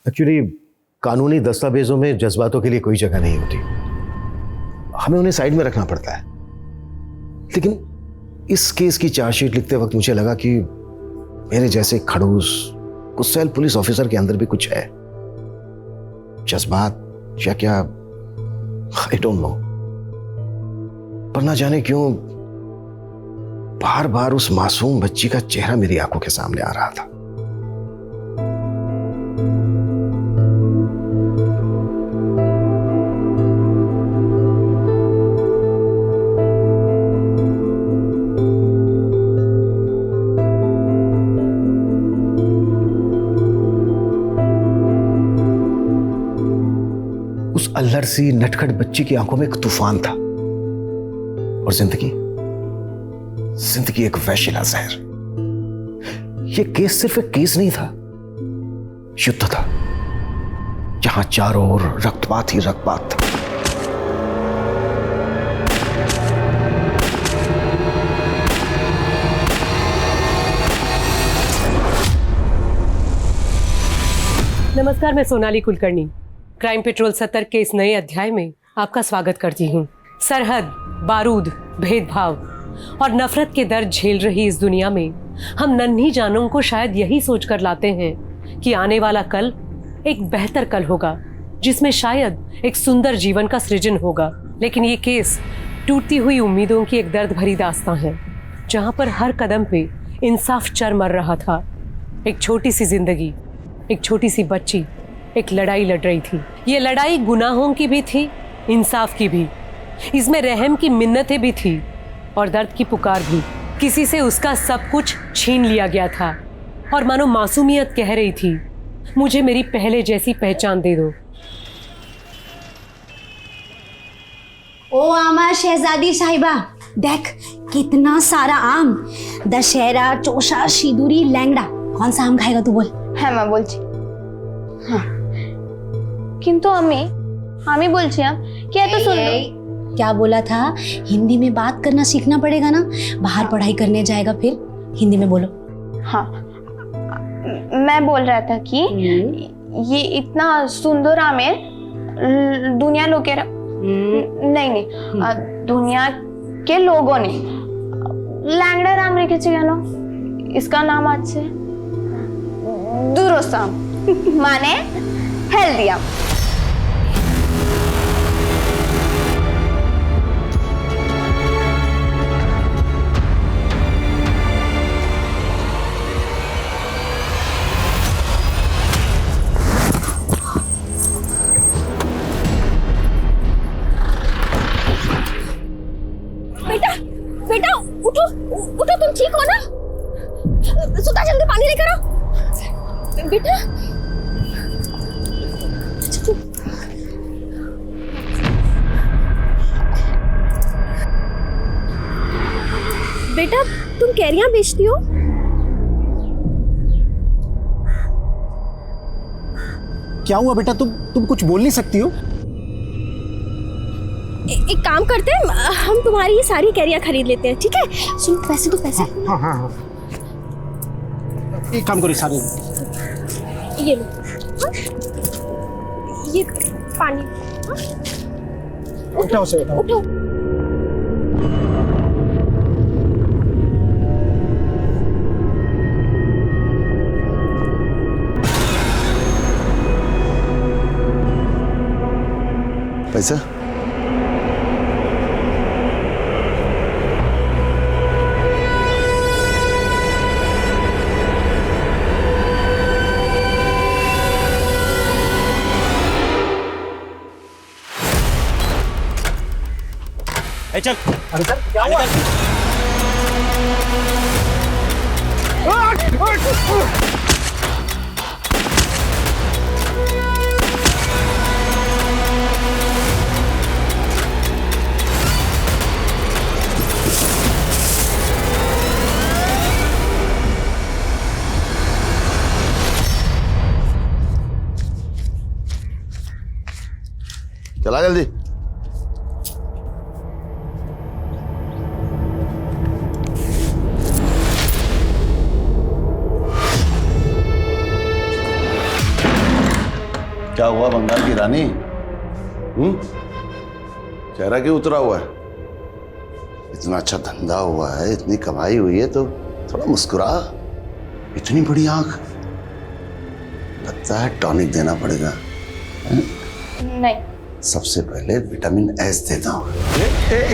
Actually कानूनी दस्तावेजों में जज्बातों के लिए कोई जगह नहीं होती, हमें उन्हें साइड में रखना पड़ता है। लेकिन इस केस की चार्जशीट लिखते वक्त मुझे लगा कि मेरे जैसे खड़ूस गुस्सैल पुलिस ऑफिसर के अंदर भी कुछ है, जज्बात या क्या, आई डोंट नो। पर ना जाने क्यों बार बार उस मासूम बच्ची का चेहरा मेरी आंखों के सामने आ रहा था। उस अल्लड़ सी नटखट बच्ची की आंखों में एक तूफान था और जिंदगी एक वैशिला जहर। यह केस सिर्फ एक केस नहीं था, युद्ध था जहां चारों ओर रक्तपात ही रक्तपात था। नमस्कार, मैं सोनाली कुलकर्णी क्राइम पेट्रोल 70 के इस नए अध्याय में आपका स्वागत करती हूँ। सरहद, बारूद, भेदभाव और नफरत के दर्द झेल रही इस दुनिया में हम नन्ही जानों को शायद यही सोचकर लाते हैं कि आने वाला कल एक बेहतर कल होगा, जिसमें शायद एक सुंदर जीवन का सृजन होगा। लेकिन ये केस टूटती हुई उम्मीदों की एक दर्द भरी दास्तां है, जहाँ पर हर कदम पे इंसाफ चर मर रहा था। एक छोटी सी जिंदगी, एक छोटी सी बच्ची एक लड़ाई लड़ रही थी। ये लड़ाई गुनाहों की भी थी, इंसाफ की भी। इसमें रहम की मिन्नतें भी थी और दर्द की पुकार भी। किसी से उसका सब कुछ छीन लिया गया था और मानो मासूमियत कह रही थी, मुझे मेरी पहले जैसी पहचान दे दो। ओ आमा शहजादी साहिबा, देख कितना सारा आम। दशहरा, चोषा, सिंदूरी, लैंगड़ा, कौन सा आम खाएगा तू बोल? হ্যাঁ মা বলছি। হ্যাঁ কিন্তু আমি বলছিলাম कि এত सुंदर। क्या बोला था? हिंदी में बात करना सीखना पड़ेगा ना, बाहर पढ़ाई करने जाएगा फिर हिंदी में बोलो। हाँ, मैं बोल रहा था कि ये इतना सुंदर आमेर दुनिया लोगेरा नहीं दुनिया के लोगों ने लैंगड़ा नाम रेखेছে কেন? इसका नाम आज से दुरुस्त आम माने हेल्दी आम। बेटा उठो उठो, तुम ठीक हो ना? सुधा जल्दी पानी लेकर आओ बेटा। बेटा तुम कैरियां बेचती हो? क्या हुआ बेटा, तुम कुछ बोल नहीं सकती हो? एक काम करते हैं, हम तुम्हारी ये सारी कैरियां खरीद लेते हैं, ठीक है? सुन, पैसे तो पैसे। हाँ। एक काम करो, सारे ये लो। हाँ? ये पानी। हाँ? उठाओ से उठो। पैसा? चल। अरे सर क्या हुआ? चला जल्दी। क्या हुआ बंगाल की रानी? चेहरा क्यों उतरा हुआ है? इतना अच्छा धंधा हुआ है, इतनी कमाई हुई है, तो थोड़ा मुस्कुरा। इतनी बड़ी आंख, लगता है टॉनिक देना पड़ेगा। नहीं। सबसे पहले विटामिन एस देता हूँ।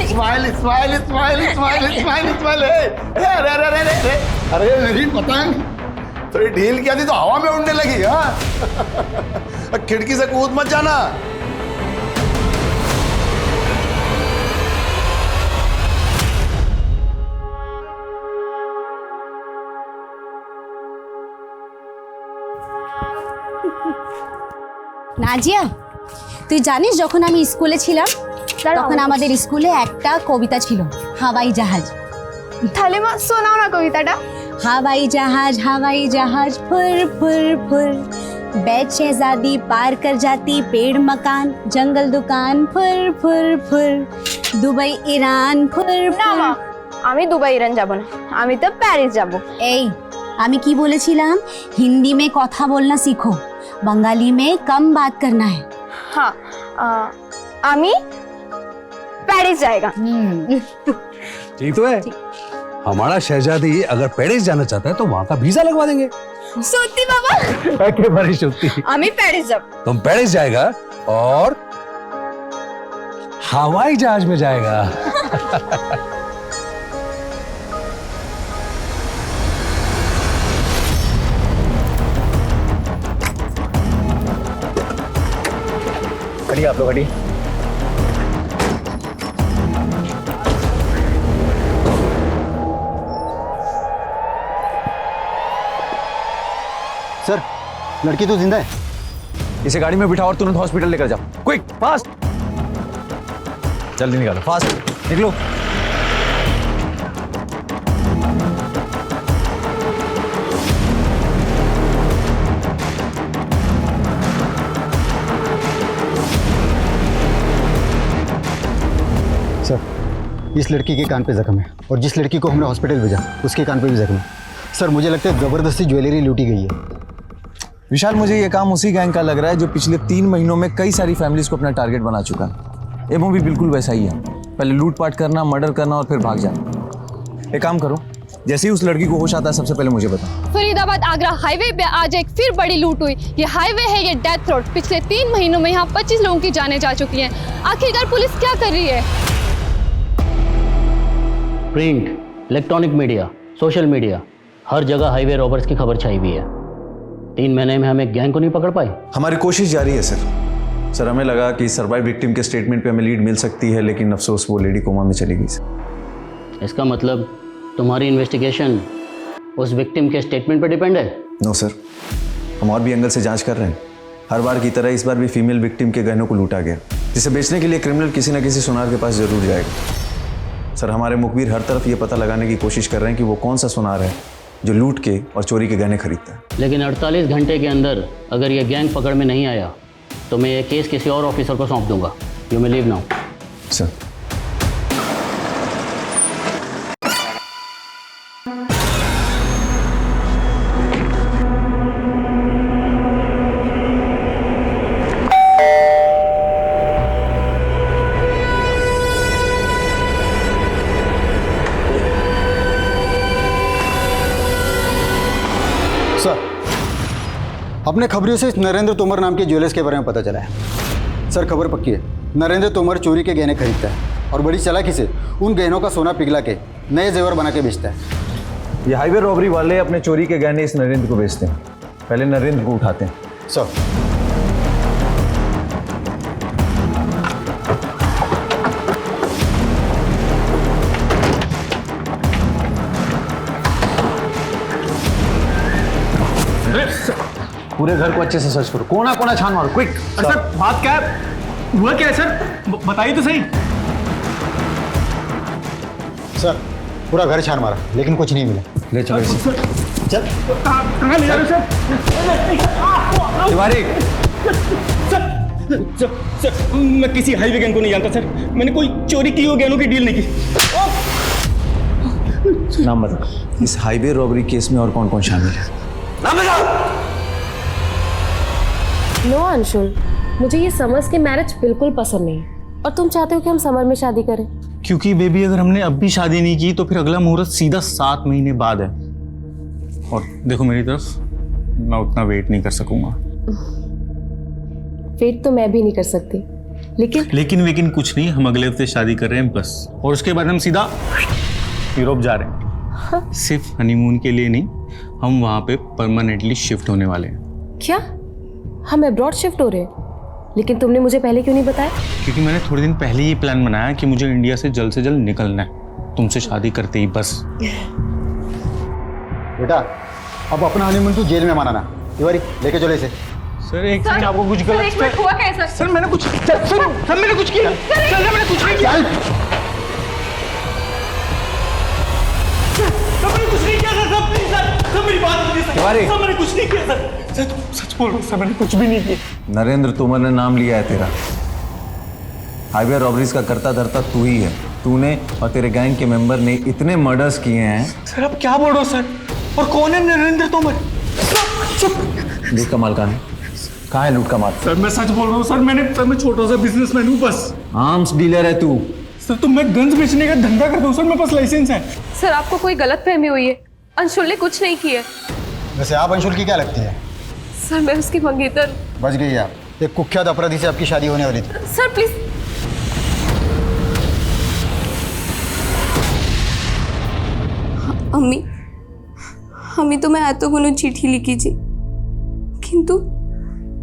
Smile smile smile smile smile smile. अरे अरे अरे अरे अरे मेरी पतंग थोड़ी ढील किया थी तो हवा में उड़ने लगी। हाँ, खिड़की से कूद मत जाना। নাজিয়া, তুই জানিস যখন আমি স্কুলে ছিলাম তখন আমাদের স্কুলে একটা কবিতা ছিল, হাওয়াই জাহাজ। তাহলে মা শোনাও না কবিতাটা। हवाई जहाज फुर फुर फुर, बैठ शहजादी पार कर जाती पेड़ मकान जंगल दुकान फुर फुर फुर, दुबई ईरान फुर না মা, फुर। আমি দুবাই ইরান যাব না, আমি তো প্যারিস যাব। এই আমি কি বলেছিলাম, হিন্দি में কথা बोलना सीखो, बंगाली में कम बात करना है। हाँ, আমি প্যারিস जाएगा। ठीक तो है। हमारा शहजादी अगर पेरिस जाना चाहता है तो वहाँ का वीजा लगवा देंगे। সত্যি বাবা? एकेबारे सত্যি। আমি প্যারিস যাব। तुम पेरिस जाएगा और हवाई जहाज में जाएगा। खड़ी आप लोग, खड़ी। सर, लड़की तो जिंदा है। इसे गाड़ी में बिठाओ और तुरंत हॉस्पिटल लेकर जाओ। Quick, fast. जल्दी निकालो, फास्ट निकलो। सर, इस लड़की के कान पे जख्म है और जिस लड़की को हमने हॉस्पिटल भेजा उसके कान पे भी जख्म है। सर, मुझे लगता है जबरदस्ती ज्वेलरी लूटी गई है। विशाल, मुझे ये काम उसी गैंग का लग रहा है जो पिछले 3 महीनों में कई सारी फैमिलीज को अपना टारगेट बना चुका है। ये मूवी बिल्कुल वैसा ही है, पहले लूटपाट करना, मर्डर करना और फिर भाग जाना। एक काम करो, जैसे ही उस लड़की को होश आता है सबसे पहले मुझे बताओ। फरीदाबाद आगरा हाईवे पे आज एक फिर बड़ी लूट हुई। ये हाईवे है, ये डेथ रोड। पिछले 3 महीनों में यहाँ 25 लोगों की जानें जा चुकी हैं। आखिरकार पुलिस क्या कर रही है? Print, electronic media, social media, हर जगह हाईवे रॉबर्स की खबर छाई हुई है। 3 महीने में हम एक गैंग को नहीं पकड़ पाए। हमारी कोशिश जारी है सर। हमें लगा कि सर्वाइव विक्टिम के स्टेटमेंट पे हमें लीड मिल सकती है, लेकिन अफसोस वो लेडी कोमा में चली गई। इसका मतलब तुम्हारी इन्वेस्टिगेशन उस विक्टिम के स्टेटमेंट पर डिपेंड है? नो सर, हम और भी एंगल से जांच कर रहे हैं। हर बार की तरह इस बार भी फीमेल विक्टिम के गहनों को लूटा गया, जिसे बेचने के लिए क्रिमिनल किसी न किसी सुनार के पास जरूर जाएगा। सर, हमारे मुखबिर हर तरफ ये पता लगाने की कोशिश कर रहे हैं कि वो कौन सा सुनार है जो लूट के और चोरी के गहने खरीदता है। लेकिन 48 घंटे के अंदर अगर ये गैंग पकड़ में नहीं आया तो मैं ये केस किसी और ऑफिसर को सौंप दूंगा। You may leave now. Sir, अपने खबरों से इस नरेंद्र तोमर नाम के ज्वेलर्स के बारे में पता चला है। सर, खबर पक्की है, नरेंद्र तोमर चोरी के गहने खरीदता है और बड़ी चालाकी से उन गहनों का सोना पिघला के नए जेवर बना के बेचता है। ये हाईवे रॉबरी वाले अपने चोरी के गहने इस नरेंद्र को बेचते हैं, पहले नरेंद्र को उठाते हैं। सर, पूरे घर को अच्छे से सर्च करो, कोना कोना छान मारो, क्विक। सर, बात क्या है? हुआ क्या है सर? बताइए तो सही। सर, पूरा घर छान मारा लेकिन कुछ नहीं मिला। ले चलो इसे। चल। कहाँ ले जा रहे हो सर? तिवारी, सर, मैं किसी हाईवे गैंग को नहीं जानता सर। मैंने कोई चोरी की हुई गहनों की डील नहीं की। नाम बताओ। इस हाईवे रॉबरी केस में और कौन कौन शामिल है? नाम बताओ। नो अंशुल, मुझे ये समर्स की मैरिज बिल्कुल पसंद नहीं है और तुम चाहते हो कि हम समर में शादी करें। क्योंकि बेबी अगर हमने अब भी शादी नहीं की तो फिर अगला मुहूर्त सीधा 7 महीने बाद है। और देखो मेरी तरफ, मैं उतना वेट नहीं कर सकूंगा। वेट तो मैं भी नहीं कर सकती, लेकिन कुछ नहीं, हम अगले हफ्ते शादी कर रहे हैं बस। और उसके बाद हम सीधा यूरोप जा रहे हैं। सिर्फ हनीमून के लिए नहीं, हम वहां पे परमानेंटली शिफ्ट होने वाले हैं। क्या हम अब्रॉड शिफ्ट हो रहे हैं? लेकिन तुमने मुझे पहले क्यों नहीं बताया? क्योंकि मैंने थोड़े दिन पहले ही प्लान बनाया कि मुझे इंडिया से जल्द निकलना है, तुमसे शादी करते ही बस। बेटा अब अपना हनीमून तू जेल में मनाना। तिवारी लेके चलो इसे। सर एक सेकंड, आपको कुछ गलत हुआ कैसा? सर मैंने कुछ सर मैंने कुछ किया। सर मैंने कुछ नहीं किया। तिवारी मैंने कुछ नहीं किया सर, सच बोल रहा हूँ सर, मैंने कुछ भी नहीं किया। नरेंद्र तोमर ने नाम लिया है तेरा। हाईवे रॉबरीज का करता धरता तू ही है। तूने और तेरे गैंग के मेंबर ने इतने मर्डर्स किए हैं। सर आप क्या बोल रहे हो सर? और कौन है नरेंद्र तोमर? लूट का माल कहाँ है? कहाँ है लूट का माल? सर मैं सच बोल रहा हूँ सर, मैं छोटा सा बिजनेसमैन हूँ बस। आर्म्स डीलर है तू? सर तो मैं गन्स बेचने का धंधा करता हूँ सर, मेरे पास लाइसेंस है। सर आपको कोई गलतफहमी हुई है, अंशुल ने कुछ नहीं किया। वैसे आप अंशुल की क्या लगती है? सर मैं उसकी मंगेतर। बच गई आप। एक कुख्यात अपराधी से आपकी शादी होने वाली थी। Sir please. আমি তোমায় এতগুলো চিঠি লিখেছি, কিন্তু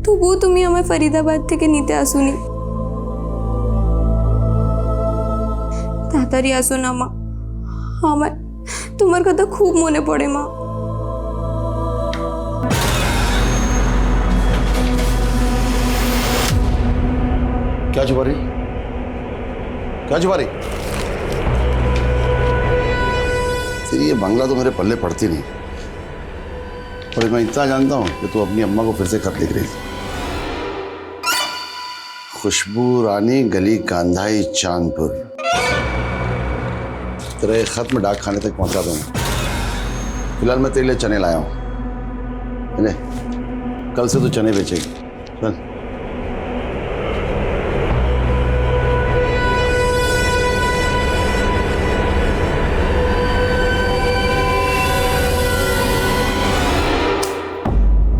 তবুও তুমি আমায় ফরিদাবাদ থেকে নিতে আসোনি। তাড়াতাড়ি আসো না মা, আমার তোমার কথা খুব মনে পড়ে মা। क्या छुपा रही? क्या छुपा रही? तेरी ये बंगला तो मेरे पल्ले पड़ती नहीं, और मैं इतना जानता हूं कि तू अपनी अम्मा को फिर से खत लिख रही थी। खुशबू रानी, गली कांधाई, चांदपुर। तेरा ये खत मैं डाक खाने तक पहुंचा दूंगा। फिलहाल मैं तेरे लिए चने लाया हूं। कल से तू चने बेचेगी। चल।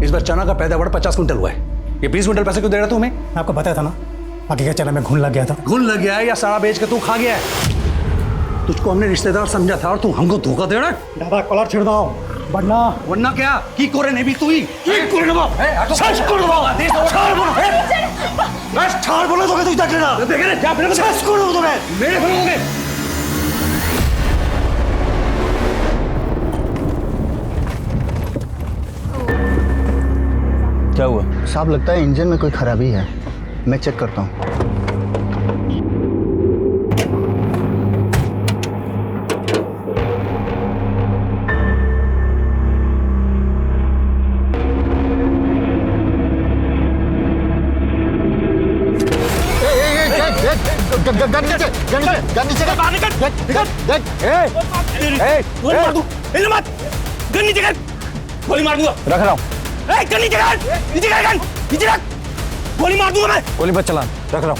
इस बार चना का पैदावार 50 क्विंटल हुआ है। ये 20 क्विंटल पैसे क्यों दे रहा तू हमें? मैं आपको बताया था ना, बाकी का चना में घुन लग गया था। घुन लग गया है या सारा बेच के तू खा गया है? तुझको हमने रिश्तेदार समझा था और तू हमको धोखा दे रहा है। दादा कॉलर छिड़ दो, वरना क्या की कोरे नहीं भी तू ही की कोरे ना सच कर दो। आदेश छाड़ बोलो, मैं छाड़ बोला तो तू देख लेना। देख ले क्या फिर सच कर दो तुम्हें मेरे फिरोगे। क्या हुआ साहब? लगता है इंजन में कोई खराबी है, मैं चेक करता हूँ। गोली मार दूंगा। रख रहा हूँ। गोली मार दूंगा मैं। गोली मत चला, रख रहा हूँ।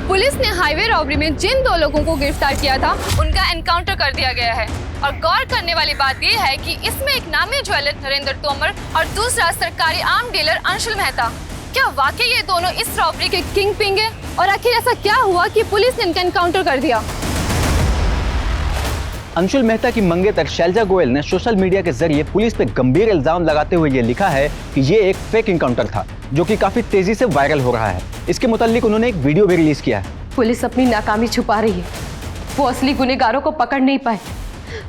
पुलिस ने हाईवे रॉबरी में जिन 2 लोगों को गिरफ्तार किया था उनका एनकाउंटर कर दिया गया है। और गौर करने वाली बात यह है कि इसमें एक नामी ज्वेलर नरेंद्र तोमर और दूसरा सरकारी आर्म डीलर अंशुल मेहता। क्या वाकई ये दोनों इस रॉबरी के किंग पिंग है? और आखिर ऐसा क्या हुआ कि पुलिस ने इनका एनकाउंटर कर दिया? अंशुल मेहता की मंगेतर शैलजा गोयल ने सोशल मीडिया के जरिए पुलिस पे गंभीर इल्जाम लगाते हुए ये लिखा है कि ये एक फेक इनकाउंटर था, जो कि काफी तेजी से वायरल हो रहा है। इसके मुताल्लिक उन्होंने एक वीडियो भी रिलीज किया है। पुलिस अपनी नाकामी छुपा रही है, वो असली गुनहगारों को पकड़ नहीं पाए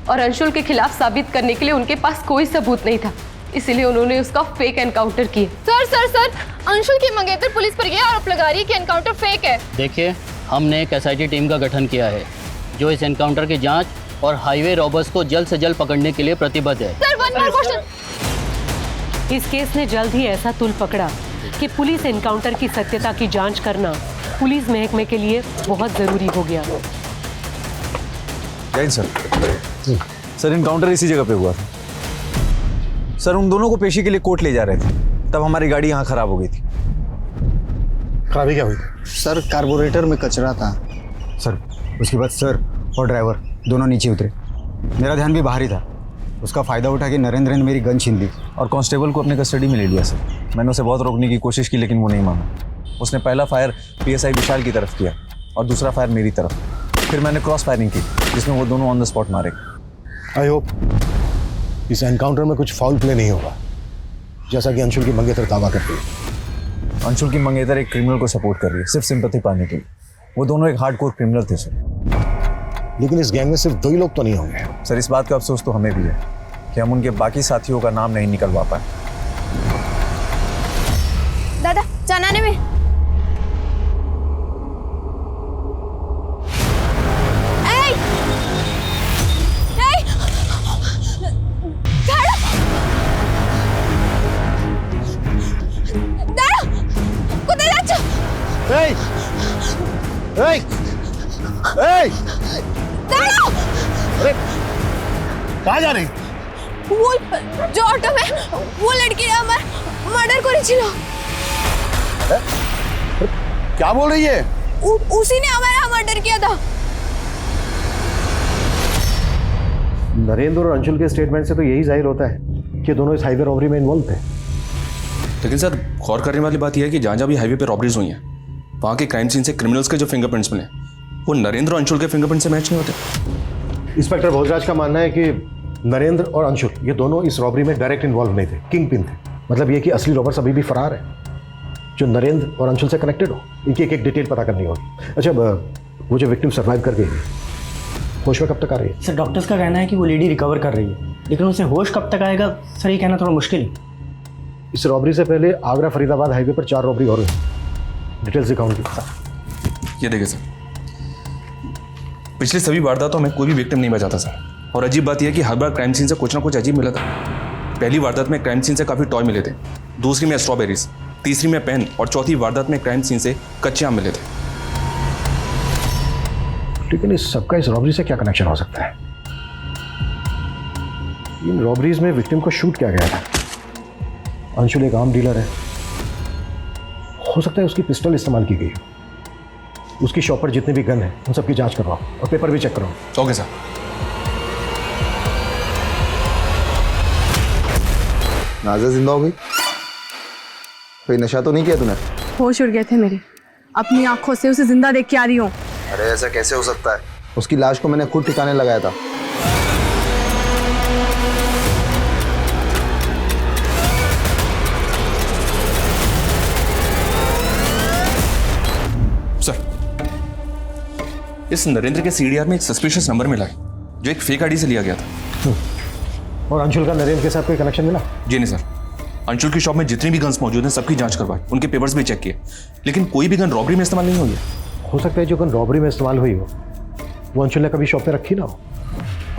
और अंशुल के खिलाफ साबित करने के लिए उनके पास कोई सबूत नहीं था, इसीलिए उन्होंने उसका फेक एनकाउंटर किया। सर अंशुल की मंगेतर पुलिस पर यह आरोप लगा रही है कि एनकाउंटर फेक है। देखिए, हमने एक SIT टीम का गठन किया है जो इस एनकाउंटर की जांच और हाईवे रॉबर्स को जल्द से जल्द पकड़ने के लिए प्रतिबद्ध है। Sir one more question. इस केस ने जल्द ही ऐसा तुल पकड़ा कि पुलिस एनकाउंटर की सत्यता की जांच करना पुलिस महकमे के लिए बहुत जरूरी हो गया। जय हिंद सर। सर इनकाउंटर इसी जगह पे हुआ था। सर उन दोनों को पेशी के लिए कोर्ट ले जा रहे थे, तब हमारी गाड़ी यहाँ खराब हो गई थी। खराबी क्या हुई? सर कार्बोरेटर में कचरा था सर। उसके बाद सर और ड्राइवर दोनों नीचे उतरे। मेरा ध्यान भी बाहर ही था। उसका फ़ायदा उठा के नरेंद्र ने मेरी गन छीन ली और कांस्टेबल को अपने कस्टडी में ले लिया सर। मैंने उसे बहुत रोकने की कोशिश की लेकिन वो नहीं माना। उसने पहला फायर पीएसआई विशाल की तरफ किया और दूसरा फायर मेरी तरफ। फिर मैंने क्रॉस फायरिंग की जिसमें वो दोनों ऑन द स्पॉट मारे। आई होप इस एनकाउंटर में कुछ फाउल प्ले नहीं होगा, जैसा कि अंशुल की मंगेतर दावा करती है। अंशुल की मंगेतर एक क्रिमिनल को सपोर्ट कर रही है सिर्फ सिंपैथी पाने के लिए। वो दोनों एक हार्डकोर क्रिमिनल थे सर। लेकिन इस गैंग में सिर्फ 2 ही लोग तो नहीं होंगे। सर इस बात का अफसोस तो हमें भी है कि हम उनके बाकी साथियों का नाम नहीं निकलवा पाए। दादा चनाने में कहाँ जा रही? वो जो ऑटो में वो लड़की ने हमारा मर्डर करेছিল। क्या बोल रही है? उसी ने हमारा मर्डर किया था। नरेंद्र और अंशुल के स्टेटमेंट से तो यही जाहिर होता है कि दोनों इस हाईवे रॉबरी में इन्वॉल्व थे। लेकिन सर गौर करने वाली बात यह है कि जहाँ जहाँ भी हाईवे पे रॉबरीज हुई हैं वहाँ के क्राइम सीन से क्रिमिनल्स के जो फिंगरप्रिंट्स मिले वो नरेंद्र और अंशुल के फिंगरप्रिंट से मैच नहीं होते। इंस्पेक्टर भोजराज का मानना है कि नरेंद्र और अंशुल ये दोनों इस रॉबरी में डायरेक्ट इन्वॉल्व नहीं थे, किंग पिन थे। मतलब ये कि असली रॉबर्स अभी भी फरार है जो नरेंद्र और अंशुल से कनेक्टेड हो। इनकी एक एक डिटेल पता करनी होगी। अच्छा वो जो विक्टिम सर्वाइव कर गई होश में कब तक आ रही है? सर डॉक्टर्स का कहना है कि वो लेडी रिकवर कर रही है, लेकिन उसे होश कब तक आएगा सर ये कहना थोड़ा मुश्किल है। इस रॉबरी से पहले आगरा फरीदाबाद हाईवे पर 4 रॉबरी और हुई। डिटेल्स दिखाऊं की? ये देखिए सर, पिछले सभी वारदातों में कोई भी विक्टिम नहीं बचा था सर। और अजीब बात यह है कि हर बार क्राइम सीन से कुछ ना कुछ अजीब मिला था। पहली वारदात में क्राइम सीन से काफ़ी टॉय मिले थे, दूसरी में स्ट्रॉबेरीज, तीसरी में पेन और चौथी वारदात में क्राइम सीन से कच्चे आम मिले थे। लेकिन इस सबका इस रॉबरी से क्या कनेक्शन हो सकता है? इन रॉबरीज में विक्टिम को शूट किया गया था। अंशुल एक आम डीलर है, हो सकता है उसकी पिस्टल इस्तेमाल की गई। उसकी शॉप पर जितने भी गन है उन सबकी जांच करवाओ और पेपर भी चेक करवाओ। Okay sir. नाज़ा जिंदा हो गई? कोई नशा तो नहीं किया तूने? होश उड़ गए थे मेरे, अपनी आंखों से उसे जिंदा देख के आ रही हूँ। अरे ऐसा कैसे हो सकता है? उसकी लाश को मैंने खुद ठिकाने लगाया था। सर इस नरेंद्र के सीडीआर में एक सस्पिशियस नंबर मिला है जो एक फेक आईडी से लिया गया था। और अंशुल का नरेंद्र के साथ कोई कनेक्शन मिला? जी नहीं सर, अंशुल की शॉप में जितनी भी गन्स मौजूद हैं सबकी जांच करवाई, उनके पेपर्स भी चेक किए, लेकिन कोई भी गन रॉबरी में इस्तेमाल नहीं हुई है। हो सकता है जो गन रॉबरी में इस्तेमाल हुई हो वो अंशुल ने कभी शॉप में रखी ना हो।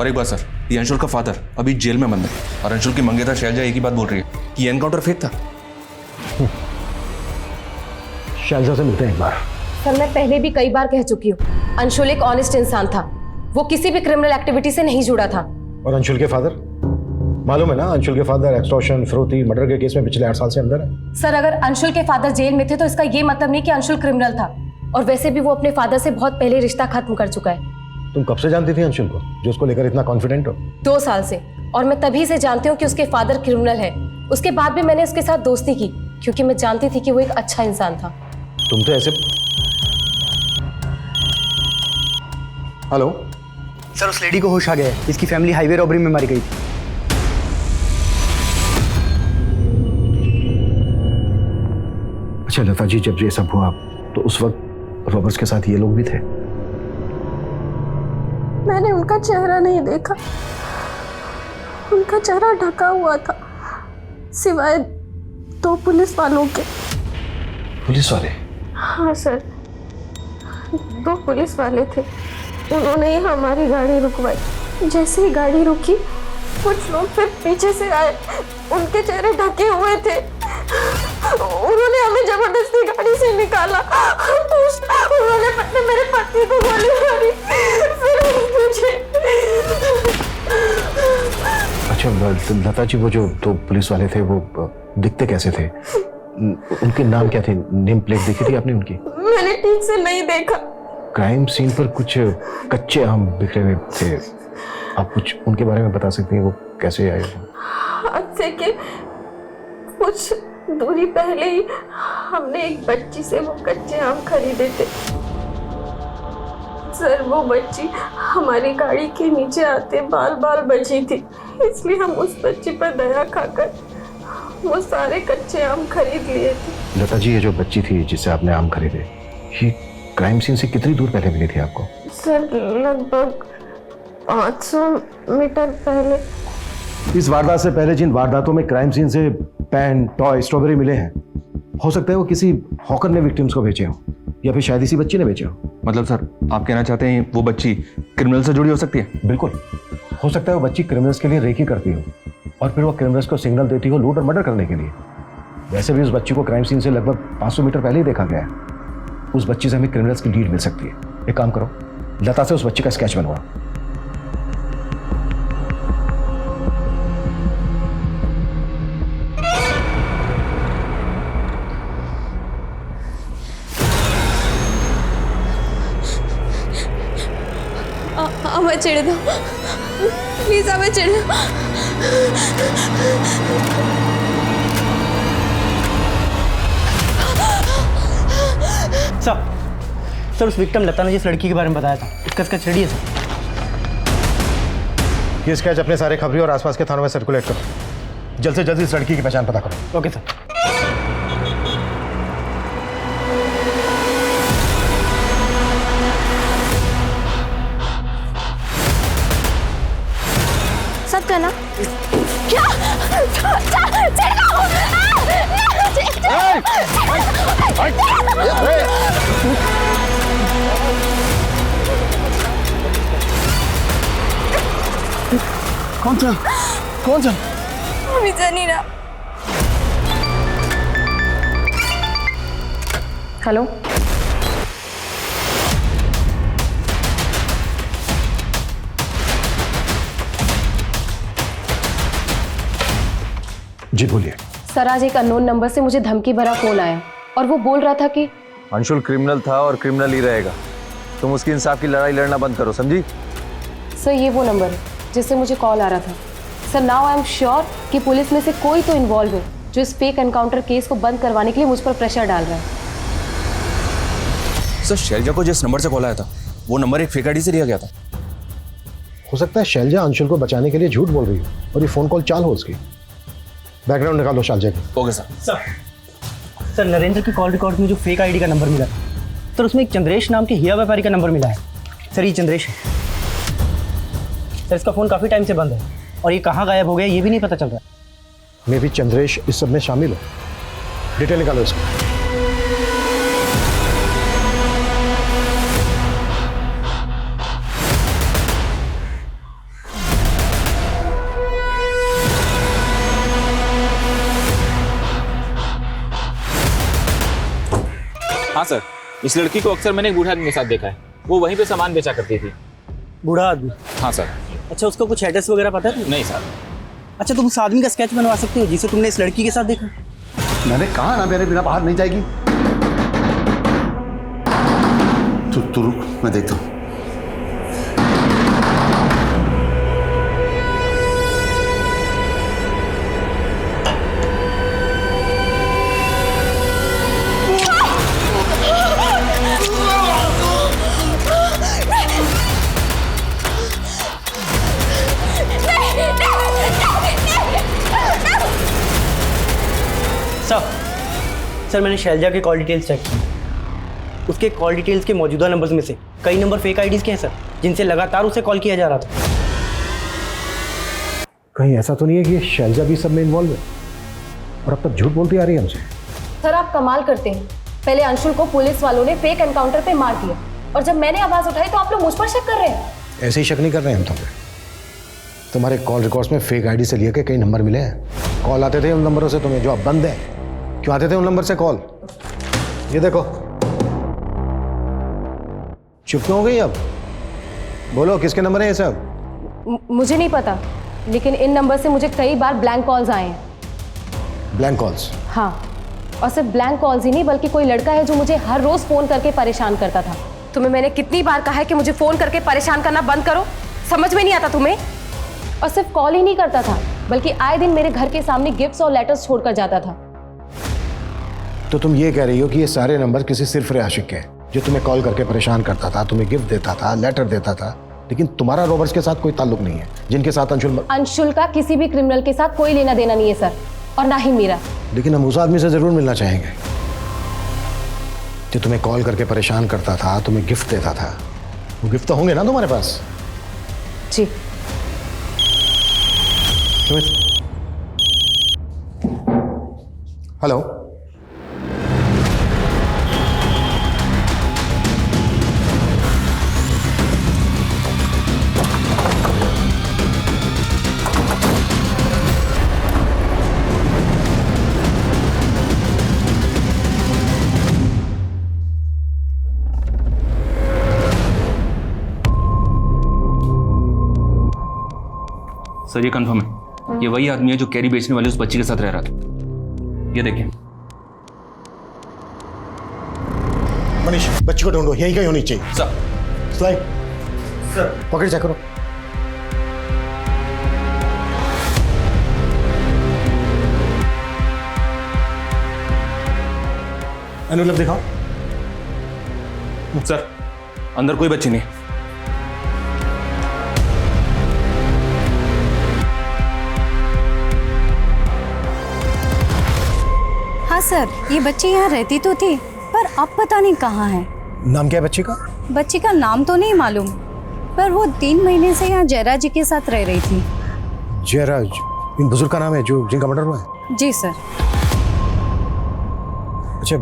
और एक बात सर, ये अंशुल का फादर अभी जेल में बंद है और अंशुल की मंगेतर शैलजा एक ही बात बोल रही है कि एनकाउंटर फेक था। शैलजा से मिलते हैं एक बार। सर मैं पहले भी कई बार कह चुकी हूँ, अंशुल एक ऑनेस्ट इंसान था, वो किसी भी क्रिमिनल एक्टिविटी से नहीं जुड़ा था। और अंशुल के फादर? मालूम है ना, अंशुल के फादर एक्सटॉर्शन, फिरौती, मर्डर के केस में पिछले 8 साल से अंदर है। सर अगर अंशुल के फादर जेल में थे तो इसका ये मतलब नहीं कि अंशुल क्रिमिनल था, और वैसे भी वो अपने फादर से बहुत पहले रिश्ता खत्म कर चुका है। तुम कब से जानती थी अंशुल को जो उसको लेकर इतना कॉन्फिडेंट हो? 2 साल से, और मैं तभी से जानती हूँ कि उसके फादर क्रिमिनल है। उसके बाद भी मैंने उसके साथ दोस्ती की क्योंकि मैं जानती थी कि वो एक अच्छा इंसान था। तुम तो ऐसे। हेलो सर उस लेडी को होश आ गया है, इसकी फैमिली हाईवे रॉबरी में मारी गई थी। अच्छा लता जी, जब ये सब हुआ तो उस वक्त रॉबर्ट्स के साथ ये लोग भी थे? मैंने उनका चेहरा नहीं देखा, उनका चेहरा ढका हुआ था सिवाय 2 पुलिस वालों के। पुलिस वाले? हाँ सर, 2 पुलिस वाले थे, उन्होंने ही हमारी गाड़ी रुकवाई। जैसे ही गाड़ी रुकी कुछ लोग फिर पीछे से आए, उनके चेहरे ढके हुए थे। उन्होंने हमें जबरदस्ती गाड़ी से निकाला। उन्होंने मेरे पति को गोली मारी, फिर मुझे। अच्छा लता जी, वो जो दो पुलिस वाले थे वो दिखते कैसे थे? उनके नाम क्या थे? नेम प्लेट देखी थी आपने उनकी? मैंने ठीक से नहीं देखा। क्राइम सीन पर कुछ कच्चे आम बिखरे हुए थे, आप कुछ उनके बारे में बता सकती हैं? वो कैसे आए? हादसे के कुछ दूरी पहले ही हमने एक बच्ची से वो कच्चे आम खरीदे थे। सर वो बच्ची हमारी गाड़ी के नीचे आते बाल बाल बची थी, इसलिए हम उस बच्ची पर दया खाकर वो सारे कच्चे आम खरीद लिए थे। लता जी, ये जो बच्ची थी जिससे आपने आम खरीदे, ये क्राइम सीन से कितनी दूर पहले मिली थी आपको? सर लगभग 500 मीटर पहले। इस वारदात से पहले जिन वारदातों में क्राइम सीन से पेन, टॉय, स्ट्रॉबेरी मिले हैं, हो सकता है वो किसी हॉकर ने विक्टिम्स को बेचे हो, या फिर शायद इसी बच्ची ने बेचे हो। मतलब सर आप कहना चाहते हैं वो बच्ची क्रिमिनल से जुड़ी हो सकती है? बिल्कुल हो सकता है वो बच्ची क्रिमिनल्स के लिए रेकी करती हो और फिर वो क्रिमिनल्स को सिग्नल देती हो लूट और मर्डर करने के लिए। वैसे भी उस बच्ची को क्राइम सीन से लगभग 500 मीटर पहले ही देखा गया है। उस बच्ची से हमें क्रिमिनल्स की लीड मिल सकती है। एक काम करो, लता से उस बच्ची का स्केच बनवाओ। हमें चिढ़ दो प्लीज, हमें चिढ़ दो। सर उस विक्टिम लता ने जिस लड़की के बारे में बताया था, उसका स्केच रेडी है सर। ये स्केच अपने सारे खबरी और आसपास के थानों में सर्कुलेट करो। जल्द से जल्द इस लड़की की पहचान पता करो। Okay sir. सच कहना क्या? कौन सा? कौन सा? अभी जानी ना। हेलो, जी बोलिए। सर आज एक अननोन नंबर से मुझे धमकी भरा फोन आया और वो बोल रहा था कि अंशुल क्रिमिनल था और क्रिमिनल ही रहेगा। तुम उसकी इंसाफ की लड़ाई लड़ना बंद करो, समझी? सर ये वो नंबर है जिससे मुझे कॉल आ रहा था। Sir now I am sure कि पुलिस में से कोई तो इन्वॉल्व है जो इस फेक एनकाउंटर केस को बंद करवाने के लिए मुझ पर प्रेशर डाल रहा है। सर शैलजा को जिस नंबर से कॉल आया था वो नंबर एक फेक आईडी से दिया गया था। हो सकता है शैलजा अंशुल को बचाने के लिए झूठ बोल रही हो और ये फोन कॉल चाल हो उसकी। बैकग्राउंड निकालो शैलजा की। Okay sir. सर नरेंद्र की कॉल रिकॉर्ड में जो फेक आईडी का नंबर मिला सर, उसमें एक चंद्रेश नाम के हिया व्यापारी का नंबर मिला है। सर ये चंद्रेश है सर, इसका फ़ोन काफ़ी टाइम से बंद है और ये कहाँ गायब हो गया ये भी नहीं पता चल रहा। मे भी चंद्रेश इस सब में शामिल हो। डिटेल निकालो इसकी। हाँ सर, इस लड़की को अक्सर मैंने एक बूढ़ा आदमी के साथ देखा है। वो वहीं पे सामान बेचा करती थी। बूढ़ा आदमी? हाँ सर। अच्छा उसका कुछ एड्रेस वगैरह पता है? नहीं सर। अच्छा तुम उस आदमी का स्केच बनवा सकते हो जिसे तुमने इस लड़की के साथ देखा? मैंने कहा ना मेरे बिना बाहर नहीं जाएगी। तू रुक, मैं देखता हूँ। सर मैंने शैलजा के कॉल डिटेल्स चेक की। उसके कॉल डिटेल्स के मौजूदा नंबर्स में से कई नंबर फेक आईडीज के हैं सर, जिनसे लगातार उसे कॉल किया जा रहा था। कहीं ऐसा तो नहीं है कि शैलजा भी सब में इन्वॉल्व है और अब तक झूठ बोलती आ रही है हमसे? सर आप कमाल करते हैं। पहले अंशुल को पुलिस वालों ने फेक एनकाउंटर पे मार दिया और जब मैंने आवाज उठाई तो आप लोग मुझ पर शक कर रहे हैं। ऐसे ही शक नहीं कर रहे हैं हम तो। तुम्हारे कॉल रिकॉर्ड्स में फेक आईडी से लिए के कई नंबर मिले हैं। कॉल आते थे उन नंबरों से तुम्हें, जो अब बंद है। क्यों आते थे उन नंबर से कॉल? ये देखो। चुप क्यों हो गई अब? बोलो किसके नंबर है ये सब? मुझे नहीं पता, लेकिन इन नंबर से मुझे कई बार ब्लैंक कॉल्स आए हैं। Blank calls? हाँ, और सिर्फ ब्लैंक कॉल्स ही नहीं, बल्कि कोई लड़का है जो मुझे हर रोज फोन करके परेशान करता था। तुम्हें मैंने कितनी बार कहा है कि मुझे फोन करके परेशान करना बंद करो? समझ में नहीं आता तुम्हें? और सिर्फ कॉल ही नहीं करता था, बल्कि आए दिन मेरे घर के सामने गिफ्ट्स और लेटर्स छोड़कर जाता था। तो तुम ये कह रही हो कि ये सारे नंबर किसी सिर्फ आशिक के, जो तुम्हें कॉल करके परेशान करता था, तुम्हें गिफ्ट देता था, लेटर देता था, लेकिन तुम्हारा रॉबर्ट्स के साथ कोई ताल्लुक नहीं है, जिनके साथ अंशुल का किसी भी क्रिमिनल के साथ कोई लेना देना नहीं है सर, और ना ही मेरा। लेकिन हम उस आदमी से जरूर मिलना चाहेंगे जो तुम्हें कॉल करके परेशान करता था, तुम्हें गिफ्ट देता था। वो गिफ्ट तो होंगे ना तुम्हारे पास? जी। हेलो, सर ये कंफर्म है, ये वही आदमी है जो कैरी बेचने वाले उस बच्ची के साथ रह रहा था। ये देखिए। मनीष, बच्ची को ढूंढो, यहीं कहीं होनी चाहिए। सर। स्लाइड। सर। पकड़ चेक करो। एनवेलप दिखाओ। सर, अंदर कोई बच्ची नहीं। हाँ सर, ये बच्ची यहाँ रहती तो थी, पर अब पता नहीं कहाँ है। नाम क्या है बच्ची का? बच्ची का नाम तो नहीं मालूम, पर वो 3 महीने से यहाँ जयराज जी के साथ रह रही थी। जयराज इन बुजुर्ग का नाम है जो जिनका मर्डर हुआ है? जी सर। अच्छा,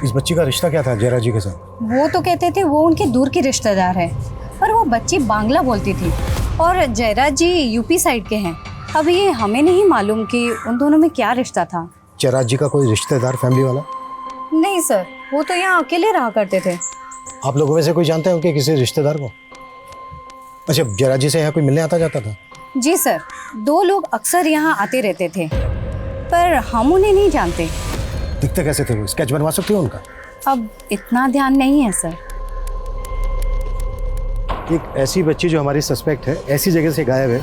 इस बच्ची का रिश्ता क्या था जयराज जी के साथ? वो तो कहते थे वो उनके दूर की रिश्तेदार है, पर वो बच्ची बांग्ला बोलती थी और जयराज जी यूपी साइड के हैं। अब ये हमें नहीं मालूम कि उन दोनों में क्या रिश्ता था। जयराज जी का कोई रिश्तेदार, फैमिली वाला? नहीं सर, वो तो यहाँ अकेले रहा करते थे। आप लोगों में से कोई जानते हैं उनके किसी रिश्तेदार को? अच्छा, जयराज जी से यहाँ कोई मिलने आता जाता था? जी सर, 2 लोग अक्सर यहाँ आते रहते थे, पर हम उन्हें नहीं जानते। दिखते कैसे थे वो? स्केच बनवा सकती हो उनका? अब इतना ध्यान नहीं है सर। एक ऐसी बच्ची जो हमारी सस्पेक्ट है, ऐसी जगह से गायब है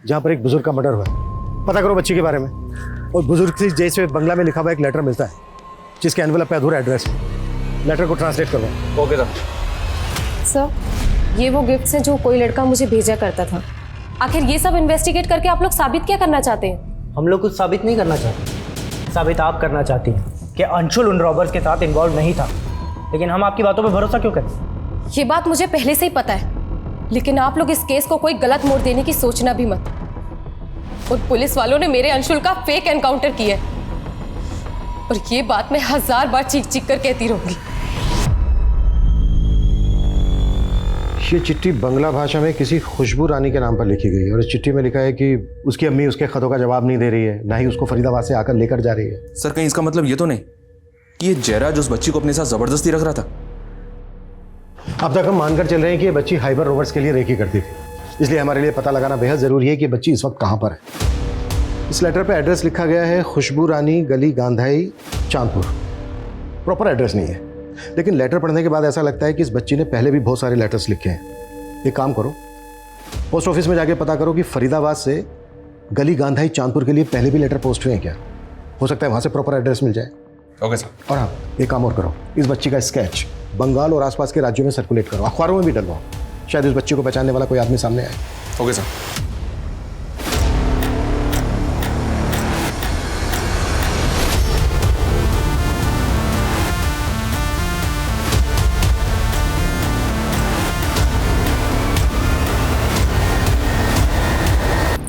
जहाँ पर एक बुजुर्ग का मर्डर हुआ है। पता करो बच्ची के बारे में। और बुजुर्ग से जैसे बंगला में लिखा हुआ एक लेटर मिलता है जिसके एनवेलप पे अधूरा एड्रेस है। लेटर को ट्रांसलेट करवाओ। ओके सर, ये वो गिफ्ट्स हैं जो कोई लड़का मुझे भेजा करता था। आखिर ये सब इन्वेस्टिगेट करके आप लोग साबित क्या करना चाहते हैं? हम लोग कुछ साबित नहीं करना चाहते। साबित आप करना चाहती हैं कि अंशुल उन रॉबर्स के साथ इन्वॉल्व नहीं था, लेकिन हम आपकी बातों पर भरोसा क्यों करें? ये बात मुझे पहले से ही पता है, लेकिन आप लोग इस केस को कोई गलत मोड़ देने की सोचना भी मत। और पुलिस वालों ने मेरे अंशुल का फेक एनकाउंटर किया है, और ये बात मैं 1000 बार चीख चीख कर कहती रहूंगी। ये चिट्ठी बंगला भाषा में किसी खुशबू रानी के नाम पर लिखी गई है और इस चिट्ठी में लिखा है कि उसकी अम्मी उसके खतों का जवाब नहीं दे रही है, ना ही उसको फरीदाबाद से आकर लेकर जा रही है। सर, कहीं इसका मतलब ये तो नहीं कि ये जयराज उस बच्ची को अपने साथ जबरदस्ती रख रहा था? अब तक हम मानकर चल रहे हैं कि ये बच्ची हाइबर रोवर्स के लिए रेकी करती थी, इसलिए हमारे लिए पता लगाना बेहद जरूरी है कि बच्ची इस वक्त कहाँ पर है। इस लेटर पे एड्रेस लिखा गया है खुशबू रानी गली गांधाई चांदपुर। प्रॉपर एड्रेस नहीं है, लेकिन लेटर पढ़ने के बाद ऐसा लगता है कि इस बच्ची ने पहले भी बहुत सारे लेटर्स लिखे हैं। एक काम करो, पोस्ट ऑफिस में जाके पता करो कि फरीदाबाद से गली गांधाई चांदपुर के लिए पहले भी लेटर पोस्ट हुए हैं क्या। हो सकता है वहाँ से प्रॉपर एड्रेस मिल जाए। Okay sir. और हाँ, एक काम और करो, इस बच्ची का स्केच बंगाल और आसपास के राज्यों में सर्कुलेट करो, अखबारों में भी डलवाओ, शायद इस बच्ची को पहचानने वाला कोई आदमी सामने आए। Okay sir.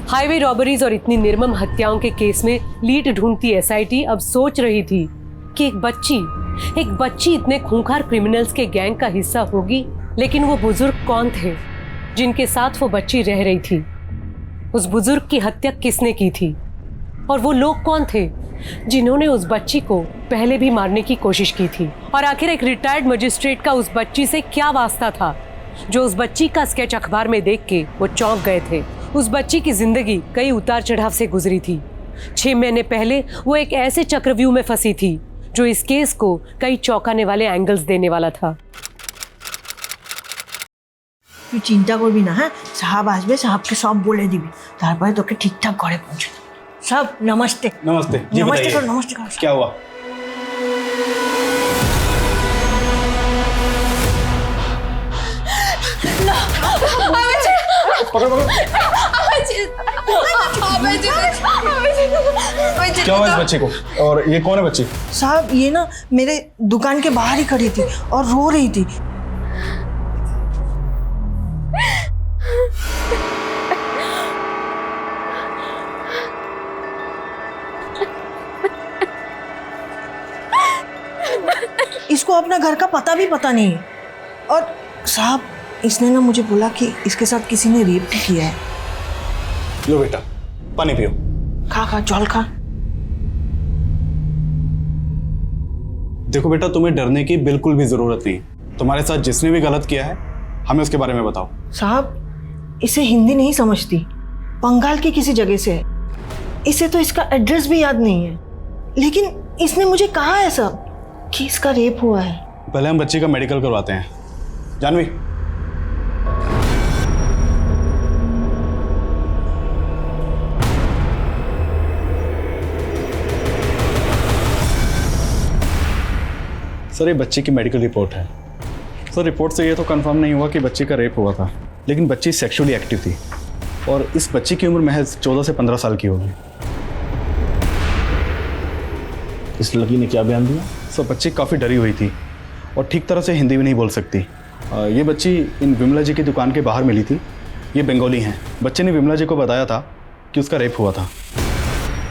हाईवे रॉबरीज और इतनी निर्मम हत्याओं के केस में लीड ढूंढती एसआईटी अब सोच रही थी कि एक बच्ची इतने खूंखार क्रिमिनल्स के गैंग का हिस्सा होगी, लेकिन वो बुजुर्ग कौन थे जिनके साथ वो बच्ची रह रही थी? उस बुजुर्ग की हत्या किसने की थी और वो लोग कौन थे जिन्होंने उस बच्ची को पहले भी मारने की कोशिश की थी। और आखिर एक रिटायर्ड मजिस्ट्रेट का उस बच्ची से क्या वास्ता था जो उस बच्ची का स्केच अखबार में देख के वो चौंक गए थे। उस बच्ची की जिंदगी कई उतार चढ़ाव से गुजरी थी। 6 महीने पहले वो एक ऐसे चक्रव्यूह में फंसी थी जो इस केस को कई चौंकाने वाले एंगल्स देने वाला था। তুই চিন্তা করবি না, হ্যাঁ? সাহাব আসবে, সাহাবকে সব বলে দিবি, তারপরে তোকে ঠিকঠাক ঘরে পৌঁছে দেবে। সব নমস্তে। नमस्ते जी, नमस्ते बताइए। करो, नमस्ते करो। क्या हुआ? क्या हुआ इस बच्चे को? और ये कौन है बच्ची? साहब ये ना मेरे दुकान के बाहर ही खड़ी थी और रो रही थी। इसको अपना घर का पता भी पता नहीं है। और साहब इसने ना मुझे बोला कि इसके साथ किसी ने रेप भी किया है। लो बेटा, पानी पियो। खा खा जल खा। देखो बेटा, तुम्हें डरने की बिल्कुल भी जरूरत नहीं। तुम्हारे साथ जिसने भी गलत किया है हमें उसके बारे में बताओ। साहब इसे हिंदी नहीं समझती, बंगाल की किसी जगह से है। इसे तो इसका एड्रेस भी याद नहीं है, लेकिन इसने मुझे कहा है सब कि इसका रेप हुआ है। पहले हम बच्ची का मेडिकल करवाते हैं। जानवी, सर ये बच्ची की मेडिकल रिपोर्ट है। सर रिपोर्ट से ये तो कंफर्म नहीं हुआ कि बच्ची का रेप हुआ था, लेकिन बच्ची सेक्सुअली एक्टिव थी और इस बच्ची की उम्र महज 14 से 15 साल की होगी। इस लड़की ने क्या बयान दिया? सर बच्ची काफ़ी डरी हुई थी और ठीक तरह से हिंदी भी नहीं बोल सकती। ये बच्ची इन विमला जी की दुकान के बाहर मिली थी। ये बंगाली हैं। बच्चे ने विमला जी को बताया था कि उसका रेप हुआ था।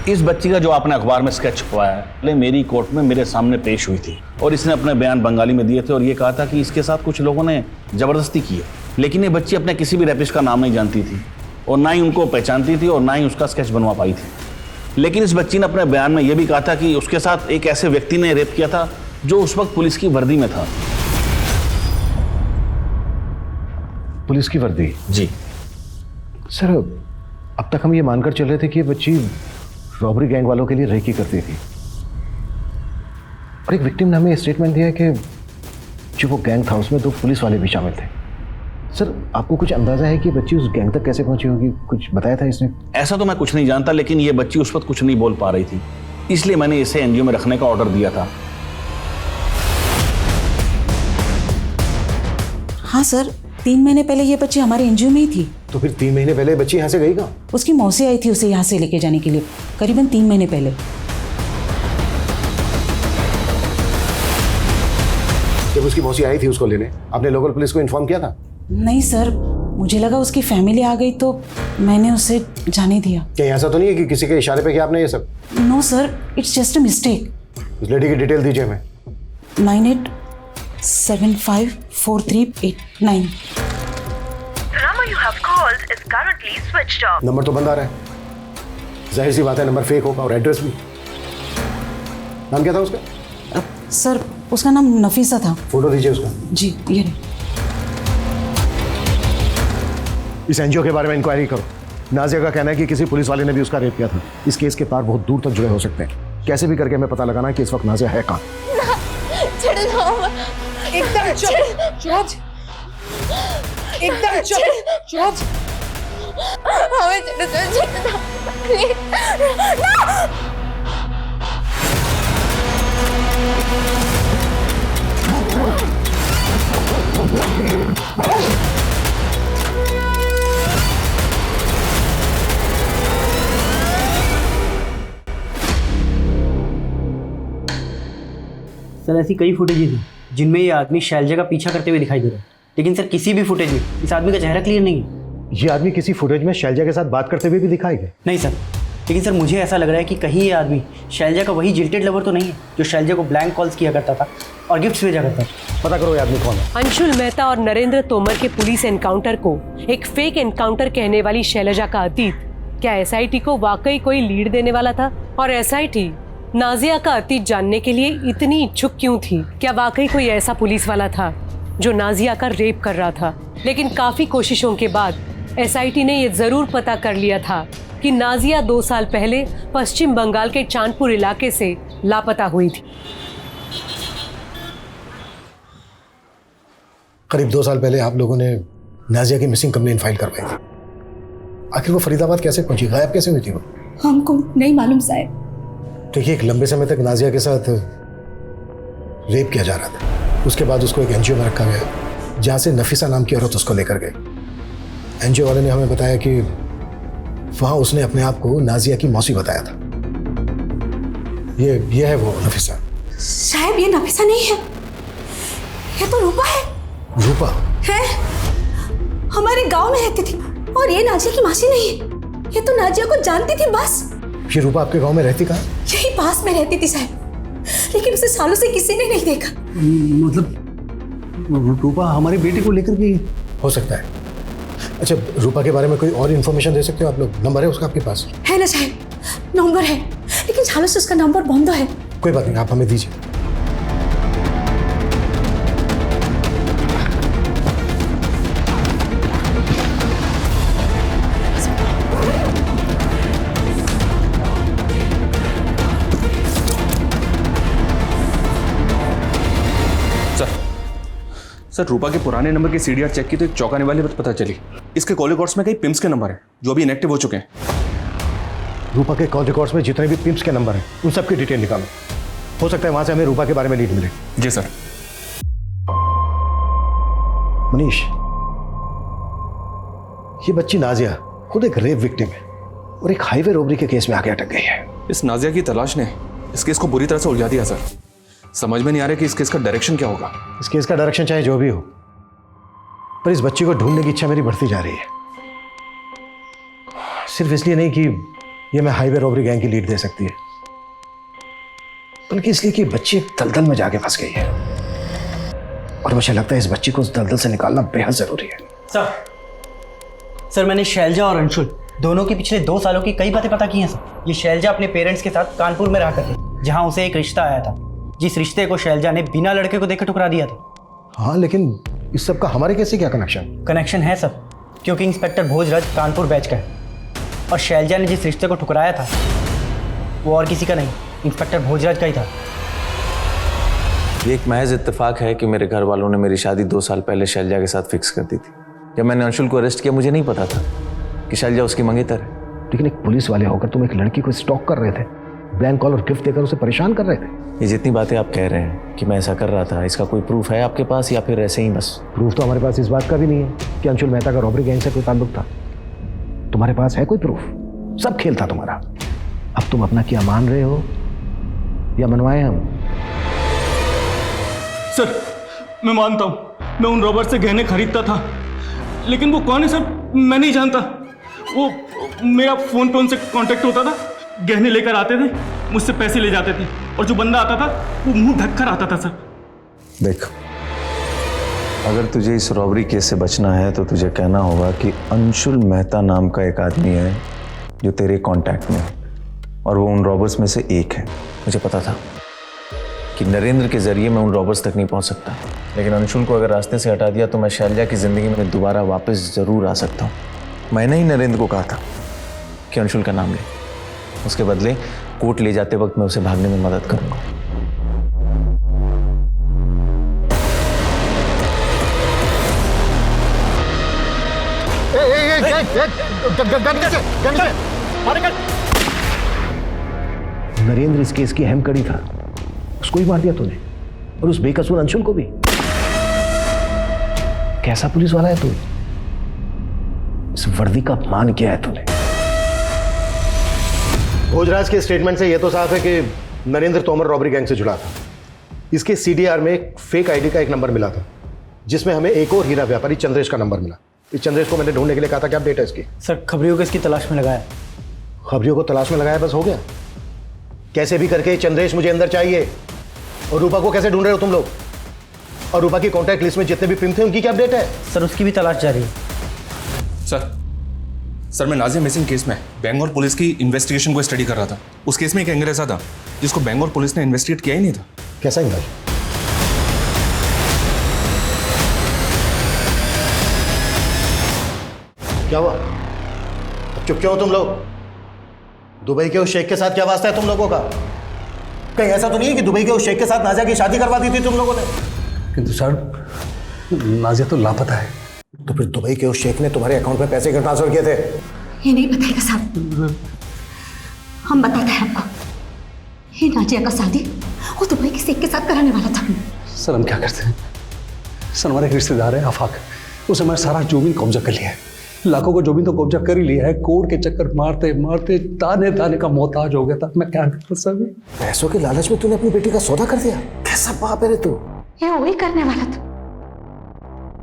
इस बच्ची का जो आपने अखबार में स्केच छपवाया है, पहले मेरी कोर्ट में मेरे सामने पेश हुई थी और इसने अपने बयान बंगाली में दिए थे और ये कहा था कि इसके साथ कुछ लोगों ने ज़बरदस्ती की है। लेकिन ये बच्ची अपने किसी भी रेपिस्ट का नाम नहीं जानती थी और ना ही उनको पहचानती थी और ना ही उसका स्केच बनवा पाई थी। लेकिन इस बच्ची ने अपने बयान में यह भी कहा था कि उसके साथ एक ऐसे व्यक्ति ने रेप किया था जो उस वक्त पुलिस की वर्दी में था। पुलिस की वर्दी? जी सर, अब तक हम ये मानकर चल रहे थे कि ये बच्ची रॉबरी गैंग वालों के लिए रेकी करती थी और एक विक्टिम ने हमें स्टेटमेंट दिया कि जो वो गैंग था उसमें 2 पुलिस वाले भी शामिल थे। सर आपको कुछ अंदाजा है कि बच्ची उस गैंग तक कैसे पहुंची होगी? कुछ बताया था इसने? ऐसा तो मैं कुछ नहीं जानता, लेकिन ये बच्ची उस वक्त कुछ नहीं बोल पा रही थी, इसलिए मैंने इसे एनजीओ में रखने का ऑर्डर दिया था। हाँ सर, 3 महीने पहले ये बच्ची हमारे एनजीओ में ही थी। तो फिर 3 महीने पहले बच्ची यहाँ से गई कहाँ? उसकी मौसी आई थी उसे यहाँ से लेके जाने के लिए, करीबन 3 महीने पहले। जब उसकी मौसी आई थी उसको लेने, आपने लोकल पुलिस को इन्फॉर्म किया था? नहीं सर, मुझे लगा उसकी फैमिली आ गई तो मैंने उसे जाने दिया। क्या ऐसा तो नहीं है कि किसी के इशारे पे किया आपने ये सब? No sir, it's just a mistake. उस लेडी की डिटेल दीजिए हमें। 98754389। नंबर तो बंद आ रहा है, जाहिर सी बात है नंबर फेक होगा और एड्रेस भी। नाम क्या था उसका? सर उसका नाम नफीसा था। फोटो दीजिए उसका। जी ये रही। इस एनजीओ के बारे में इंक्वायरी करो। नाजिया का कहना है कि किसी पुलिस वाले ने भी उसका रेप किया था। इस केस के तार बहुत दूर तक जुड़े हो सकते हैं। कैसे भी करके हमें पता लगाना है कि इस वक्त नाजिया है कहाँ। एकदम चुप, एकदम चुप। हमें छोड़ दो, प्लीज। सर ऐसी कई फुटेजेज थी जिनमें ये आदमी शैलजा का पीछा करते हुए दिखाई दे रहा है, लेकिन सर किसी भी फुटेज में इस आदमी का चेहरा क्लियर नहीं है। ये आदमी किसी फुटेज में शैलजा के साथ बात करते हुए भी दिखाई गए? नहीं सर, लेकिन सर मुझे ऐसा लग रहा है कि कहीं ये आदमी शैलजा का वही जिल्टेड लवर तो नहीं है जो शैलजा को ब्लैंक कॉल्स किया करता था और गिफ्ट्स भेजा करता था। पता करो ये आदमी कौन है। अंशुल मेहता और नरेंद्र तोमर के पुलिस एनकाउंटर को एक फेक एनकाउंटर कहने वाली शैलजा का अतीत क्या एसआईटी को वाकई कोई लीड देने वाला था? और एसआईटी नाजिया का अतीत जानने के लिए इतनी इच्छुक क्यों थी? क्या वाकई कोई ऐसा पुलिस वाला था जो नाजिया का रेप कर रहा था? लेकिन काफी कोशिशों के बाद एसआईटी ने यह जरूर पता कर लिया था कि नाजिया 2 साल पहले पश्चिम बंगाल के चांदपुर इलाके से लापता हुई थी। करीब 2 साल पहले आप लोगों ने नाजिया की मिसिंग कंप्लेंट फाइल करवाई थी। आखिर वो फरीदाबाद कैसे पहुंची, गायब कैसे हुई थी वो? हमको नहीं मालूम साहब। देखिए, एक लंबे समय तक नाजिया के साथ रेप किया जा रहा था। उसके बाद उसको एक एनजीओ में रखा गया जहाँ से नफीसा नाम की औरत उसको लेकर गई। एनजीओ वाले ने हमें बताया कि वहाँ उसने अपने आप को नाजिया की मौसी बताया था। ये है वो नफीसा। साहब ये नफीसा नहीं है, ये तो रूपा है। रूपा है, हमारे गांव में रहती थी और ये नाजिया की मासी नहीं है। ये तो नाजिया को जानती थी बस। ये रूपा आपके गांव में रहती कहाँ? यही पास में रहती थी साहब, लेकिन उसे सालों से किसी ने नहीं देखा। मतलब रूपा हमारी बेटी को लेकर भी हो सकता है। अच्छा, रूपा के बारे में कोई और इन्फॉर्मेशन दे सकते हो आप लोग? नंबर है उसका आपके पास? है ना साहब, नंबर है, लेकिन सालों से उसका नंबर बंद है। कोई बात नहीं, आप हमें दीजिए। सर, रूपा के पुराने नंबर की सीडीआर चेक की तो एक चौंकाने वाली बात पता चली। इसके कॉल रिकॉर्ड्स में कई पिम्स के नंबर हैं जो अभी इनएक्टिव हो चुके हैं। रूपा के कॉल रिकॉर्ड्स में जितने भी पिम्स के नंबर हैं उन सब की डिटेल निकालो। हो सकता है वहां से हमें रूपा के बारे में लीड मिले। जी सर। मनीष, ये बच्ची नाजिया खुद एक रेप विक्टिम है और एक हाईवे रॉबरी के केस में आके अटक गई है। इस नाजिया की तलाश ने इस केस को बुरी तरह से उलझा दिया सर। समझ में नहीं आ रहा कि इस केस का डायरेक्शन क्या होगा। इस केस का डायरेक्शन चाहे जो भी हो, पर इस बच्ची को ढूंढने की इच्छा मेरी बढ़ती जा रही है। सिर्फ इसलिए नहीं कि ये मैं हाईवे रॉबरी गैंग की लीड दे सकती है, बल्कि इसलिए कि बच्ची एक दलदल में जाके फंस गई है और मुझे लगता है इस बच्ची को उस दलदल से निकालना बेहद जरूरी है। सर मैंने शैलजा और अंशुल दोनों के पिछले 2 सालों की कई बातें पता की हैं सर। ये शैलजा अपने पेरेंट्स के साथ कानपुर में रहा करती, जहां उसे एक रिश्ता आया था, जिस रिश्ते को शैलजा ने बिना लड़के को देखे ठुकरा दिया था। हाँ, लेकिन इस सब का हमारे कैसे क्या कनेक्शन? कनेक्शन है सब, क्योंकि इंस्पेक्टर भोजराज कानपुर बैच का है और शैलजा ने जिस रिश्ते को ठुकराया था वो और किसी का नहीं, इंस्पेक्टर भोजराज का ही था। ये एक महज इत्तेफाक है कि मेरे घर वालों ने मेरी शादी 2 साल पहले शैलजा के साथ फिक्स कर दी थी। जब मैंने अंशुल को अरेस्ट किया मुझे नहीं पता था कि शैलजा उसकी मंगेतर है। लेकिन एक पुलिस वाले होकर तुम एक लड़की को स्टॉक कर रहे थे, ब्लैंक कॉल और गिफ्ट देकर उसे परेशान कर रहे थे। ये जितनी बातें आप कह रहे हैं कि मैं ऐसा कर रहा था, इसका कोई प्रूफ है आपके पास या फिर ऐसे ही बस? प्रूफ तो हमारे पास इस बात का भी नहीं है कि अंशुल मेहता का रॉबरी गैंग से कोई ताल्लुक था। तुम्हारे पास है कोई प्रूफ? सब खेल था तुम्हारा। अब तुम अपना क्या मान रहे हो या मनवाए हम? सर, मैं मानता हूँ मैं उन रॉबर्ट से गहने खरीदता था, लेकिन वो कौन है सर मैं नहीं जानता। वो मेरा फोन पे उनसे कांटेक्ट होता था, गहने लेकर आते थे, मुझसे पैसे ले जाते थे और जो बंदा आता था वो मुंह ढक कर आता था सर। देख, अगर तुझे इस रॉबरी केस से बचना है तो तुझे कहना होगा कि अंशुल मेहता नाम का एक आदमी है जो तेरे कांटेक्ट में है और वो उन रॉबर्स में से एक है। मुझे पता था कि नरेंद्र के जरिए मैं उन रॉबर्स तक नहीं पहुंच सकता, लेकिन अंशुल को अगर रास्ते से हटा दिया तो मैं शैलजा की जिंदगी में दोबारा वापस जरूर आ सकता हूँ। मैंने ही नरेंद्र को कहा था कि अंशुल का नाम ले, उसके बदले कोर्ट ले जाते वक्त मैं उसे भागने में मदद करूंगा। नरेंद्र इस केस की अहम कड़ी था, उसको ही मार दिया तूने और उस बेकसूर अंशुल को भी। कैसा पुलिस वाला है तू? इस वर्दी का अपमान किया है तूने। भोजराज के स्टेटमेंट से यह तो साफ है कि नरेंद्र तोमर रॉबरी गैंग से जुड़ा था। इसके सीडीआर में एक फेक आईडी का एक नंबर मिला था जिसमें हमें एक और हीरा व्यापारी चंद्रेश का नंबर मिला। इस चंद्रेश को मैंने ढूंढने के लिए कहा था। क्या अपडेट है इसकी? सर, खबरियों को इसकी तलाश में लगाया। खबरियों को तलाश में लगाया, बस हो गया? कैसे भी करके चंद्रेश मुझे अंदर चाहिए। और रूपा को कैसे ढूंढ रहे हो तुम लोग? और रूपा की कॉन्टैक्ट लिस्ट में जितने भी पिम थे उनकी क्या अपडेट है? सर, उसकी भी तलाश जारी है। सर मैं नाजिया मिसिंग केस में बेंगलोर पुलिस की इन्वेस्टिगेशन को स्टडी कर रहा था। उस केस में एक एंगल ऐसा था जिसको बेंगलोर पुलिस ने इन्वेस्टिगेट किया ही नहीं था। कैसा एंगल? क्या हुआ? अब चुप क्यों हो तुम लोग? दुबई के उस शेख के साथ क्या वास्ता है तुम लोगों का? कहीं ऐसा तो नहीं है कि दुबई के उस शेख के साथ नाजिया की शादी करवा दी थी तुम लोगों ने? किंतु सर नाजिया तो लापता है। तो फिर दुबई के उस शेख ने तुम्हारे अकाउंट में पैसे क्यों ट्रांसफर किए थे? ये नहीं बताएगा साहब, हम बताते हैं आपको। ये नाजिया का शादी वो दुबई के शेख के साथ कराने वाला था। सर हम क्या करते हैं? सर हमारे एक रिश्तेदार है आफाक, उसने हमारा सारा जमीन कब्जा कर लिया है। लाखों को जमीन तो कब्जा कर ही लिया है। कोर्ट के चक्कर मारते मारते ताने ताने का मोहताज हो गया था। मैं क्या करता सर? पैसों के लालच में तूने अपनी बेटी का सौदा कर दिया? कैसा बाप है रे तू? ये वही करने वाला था,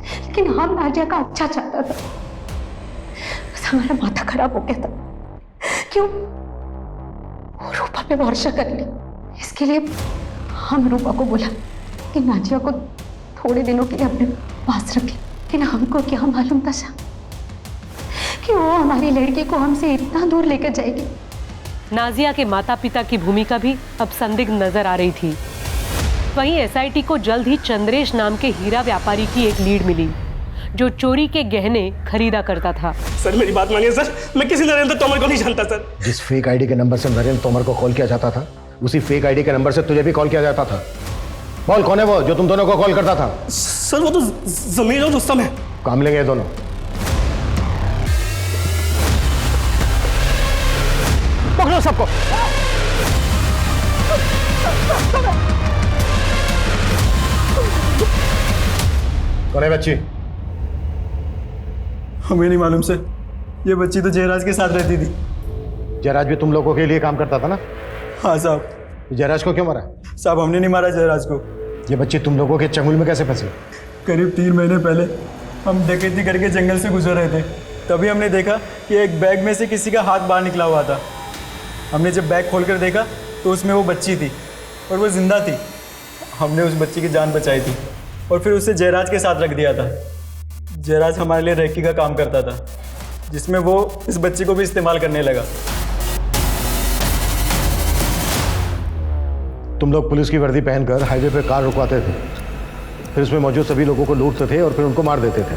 लेकिन हम नाजिया का अच्छा चाहता था। बस हमारा माथा खराब हो गया था। क्यों? वो रूपा पे भरोसा कर ली। इसके लिए हम रूपा को बोला कि नाजिया को थोड़े दिनों के लिए अपने पास रखे। लेकिन हमको क्या मालूम था कि वो हमारी लड़की को हमसे इतना दूर लेकर जाएगी। नाजिया के माता पिता की भूमिका भी अब संदिग्ध नजर आ रही थी। वहीं एसआईटी को जल्द ही चंद्रेश नाम के हीरा व्यापारी की एक लीड मिली जो चोरी के गहने खरीदा करता था। सर मेरी बात मानिए सर, मैं किसी नरेंद्र तोमर को नहीं जानता सर। जिस फेक आईडी के नंबर से नरेंद्र तोमर को कॉल किया जाता था, उसी फेक आईडी के नंबर से तुझे भी कॉल किया जाता था। बोल कौन है वो जो तुम दोनों को कॉल करता था? सर वो तो जमीर और रुस्तम है। काम लेंगे ये दोनों। पकड़ो सबको। कौन है बच्ची? हमें नहीं मालूम सर, ये बच्ची तो जयराज के साथ रहती थी। जयराज भी तुम लोगों के लिए काम करता था ना? हाँ साहब। जयराज को क्यों मारा? साहब हमने नहीं मारा जयराज को। ये बच्ची तुम लोगों के चंगुल में कैसे फंसी? करीब 3 महीने पहले हम डकैती करके जंगल से गुजर रहे थे, तभी हमने देखा कि एक बैग में से किसी का हाथ बाहर निकला हुआ था। हमने जब बैग खोलकर देखा तो उसमें वो बच्ची थी और वो जिंदा थी। हमने उस बच्ची की जान बचाई थी और फिर उसे जयराज के साथ रख दिया था। जयराज हमारे लिए रेकी का काम करता था, जिसमें वो इस बच्ची को भी इस्तेमाल करने लगा। तुम लोग पुलिस की वर्दी पहनकर हाईवे पे कार रुकवाते थे, फिर उसमें मौजूद सभी लोगों को लूटते थे और फिर उनको मार देते थे।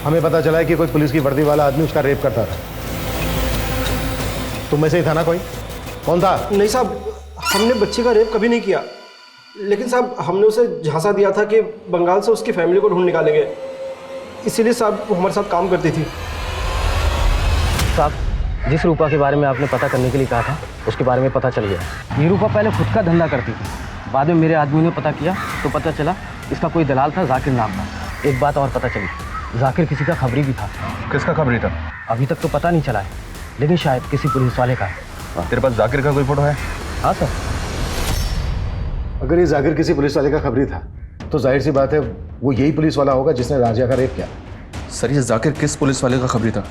हमें पता चला है कि कोई पुलिस की वर्दी वाला आदमी उसका रेप करता था। तुम में से ही था ना कोई? कौन था? नहीं साहब, हमने बच्ची का रेप कभी नहीं किया, लेकिन साहब हमने उसे झांसा दिया था कि बंगाल से उसकी फैमिली को ढूंढ निकालेंगे, इसीलिए साहब वो हमारे साथ काम करती थी। साहब जिस रूपा के बारे में आपने पता करने के लिए कहा था उसके बारे में पता चल गया। ये रूपा पहले खुद का धंधा करती थी, बाद में मेरे आदमी ने पता किया तो पता चला इसका कोई दलाल था जाकिर नाम का। एक बात और पता चली, जाकिर किसी का खबरी भी था। किसका खबरी था? अभी तक तो पता नहीं चला है, लेकिन शायद किसी पुलिस वाले का है। तेरे पास जाकिर का कोई फोटो है? हाँ सर। अगर ये जाकिर किसी पुलिस वाले का खबरी था तो जाहिर सी बात है वो यही पुलिस वाला होगा जिसने नाजिया का रेप किया। सर ये जाकिर किस पुलिस वाले का खबरी था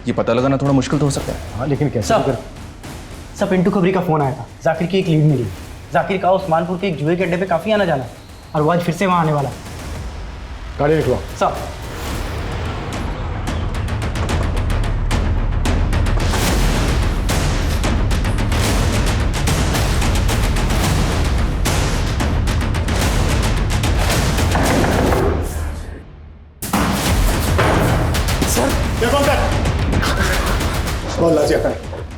ये पता लगाना थोड़ा मुश्किल तो हो सकता है। हाँ लेकिन कैसे? सब पिंटू खबरी का फोन आया था, जाकिर की एक लीड मिली। जाकिर का उस्मानपुर के एक जुए के अड्डे पे काफी आना जाना और वो आज फिर से वहाँ आने वाला। गाड़ी निकलो। सब बोल नाजिया का।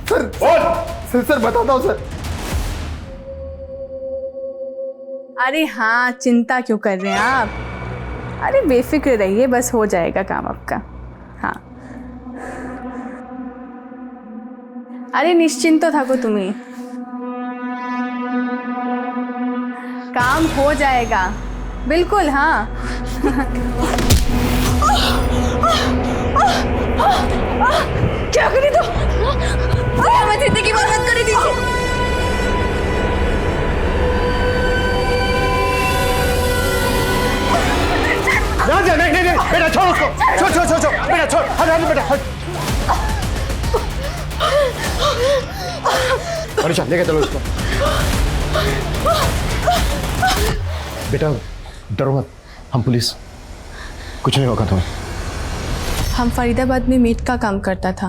सर बोल। सर बताता हूँ सर। अरे हाँ, चिंता क्यों कर रहे हैं आप? अरे बेफिक्र रहिए, बस हो जाएगा काम आपका। हाँ अरे निश्चिंत तो थाको तुम्हें, काम हो जाएगा बिल्कुल। हाँ क्या करी तो? मैं जिंदगी बर्बाद कर दी थी। नहीं बेटा छोड़ उसको, छोड़ बेटा छोड़, हट बेटा हट। मनीषा लेके चलो इसको। बेटा डरो मत, हम पुलिस, कुछ नहीं होगा तुम्हें। हम फरीदाबाद में मेड का काम करता था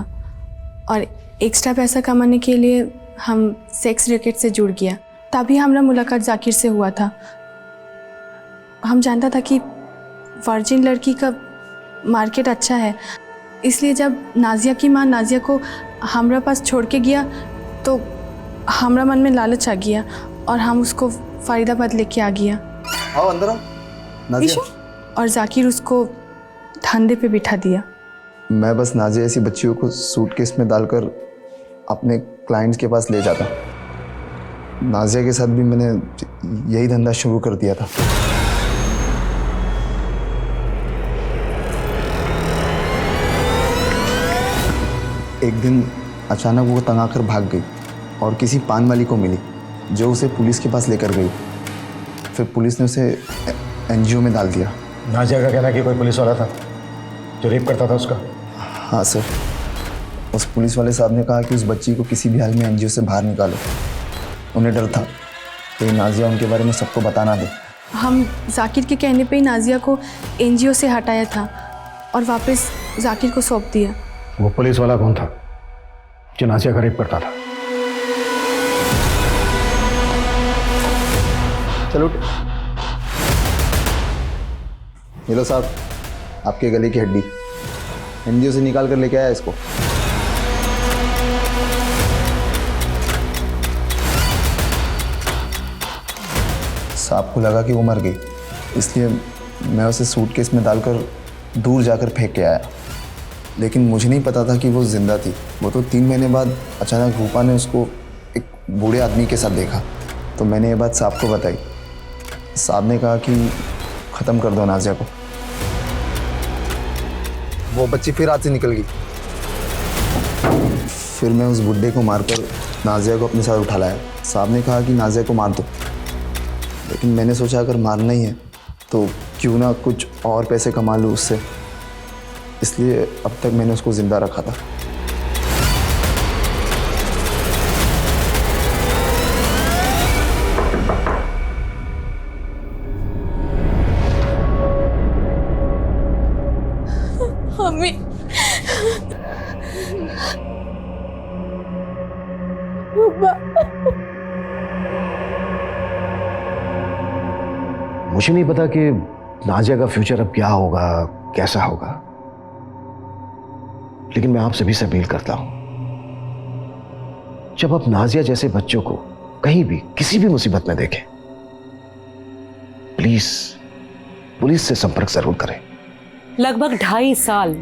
और एक्स्ट्रा पैसा कमाने के लिए हम सेक्स रैकेट से जुड़ गया। तभी हमारा मुलाकात जाकिर से हुआ था। हम जानता था कि वर्जिन लड़की का मार्केट अच्छा है, इसलिए जब नाजिया की माँ नाजिया को हमारा पास छोड़ के गया तो हमारा मन में लालच आ गया और हम उसको फरीदाबाद लेके आ गया। आओ अंदर आओ नाजिया। और जाकिर उसको धंधे पे बिठा दिया। मैं बस नाजिया ऐसी बच्चियों को सूटकेस में डालकर अपने क्लाइंट्स के पास ले जाता। नाजिया के साथ भी मैंने यही धंधा शुरू कर दिया था। एक दिन अचानक वो तंग आकर भाग गई और किसी पान वाली को मिली जो उसे पुलिस के पास लेकर गई। फिर पुलिस ने उसे एनजीओ में डाल दिया। नाजिया का कहना है कि कोई पुलिस वाला था जो रेप करता था उसका। हाँ सर, उस पुलिस वाले साहब ने कहा कि उस बच्ची को किसी भी हाल में एनजीओ से बाहर निकालो। उन्हें डर था कि नाजिया उनके बारे में सबको बता ना दे। हम जाकिर के कहने पे ही नाजिया को एनजीओ से हटाया था और वापस जाकिर को सौंप दिया। वो पुलिस वाला कौन था जो नाजिया का रेप करता था? चलो ये लो साहब, आपके गले की हड्डी। एनजीओ से निकाल कर लेके आया इसको। सांप को लगा कि वो मर गई, इसलिए मैं उसे सूटकेस में डालकर दूर जाकर फेंक के आया। लेकिन मुझे नहीं पता था कि वो जिंदा थी। वो तो 3 महीने बाद अचानक रूपा ने उसको एक बूढ़े आदमी के साथ देखा, तो मैंने ये बात साहब को बताई। साहब ने कहा कि ख़त्म कर दो नाजिया को। वो बच्ची फिर हाथ से निकल गई। फिर मैं उस बुड्ढे को मारकर नाजिया को अपने साथ उठा लाया। साहब ने कहा कि नाजिया को मार दो, लेकिन मैंने सोचा अगर मारना ही है तो क्यों ना कुछ और पैसे कमा लूँ उससे, इसलिए अब तक मैंने उसको ज़िंदा रखा था। मुझे नहीं पता कि नाजिया का फ्यूचर अब क्या होगा, कैसा होगा, लेकिन मैं आप सभी से अपील करता हूं, जब आप नाजिया जैसे बच्चों को कहीं भी किसी भी मुसीबत में देखें, प्लीज पुलिस से संपर्क जरूर करें। लगभग 2.5 साल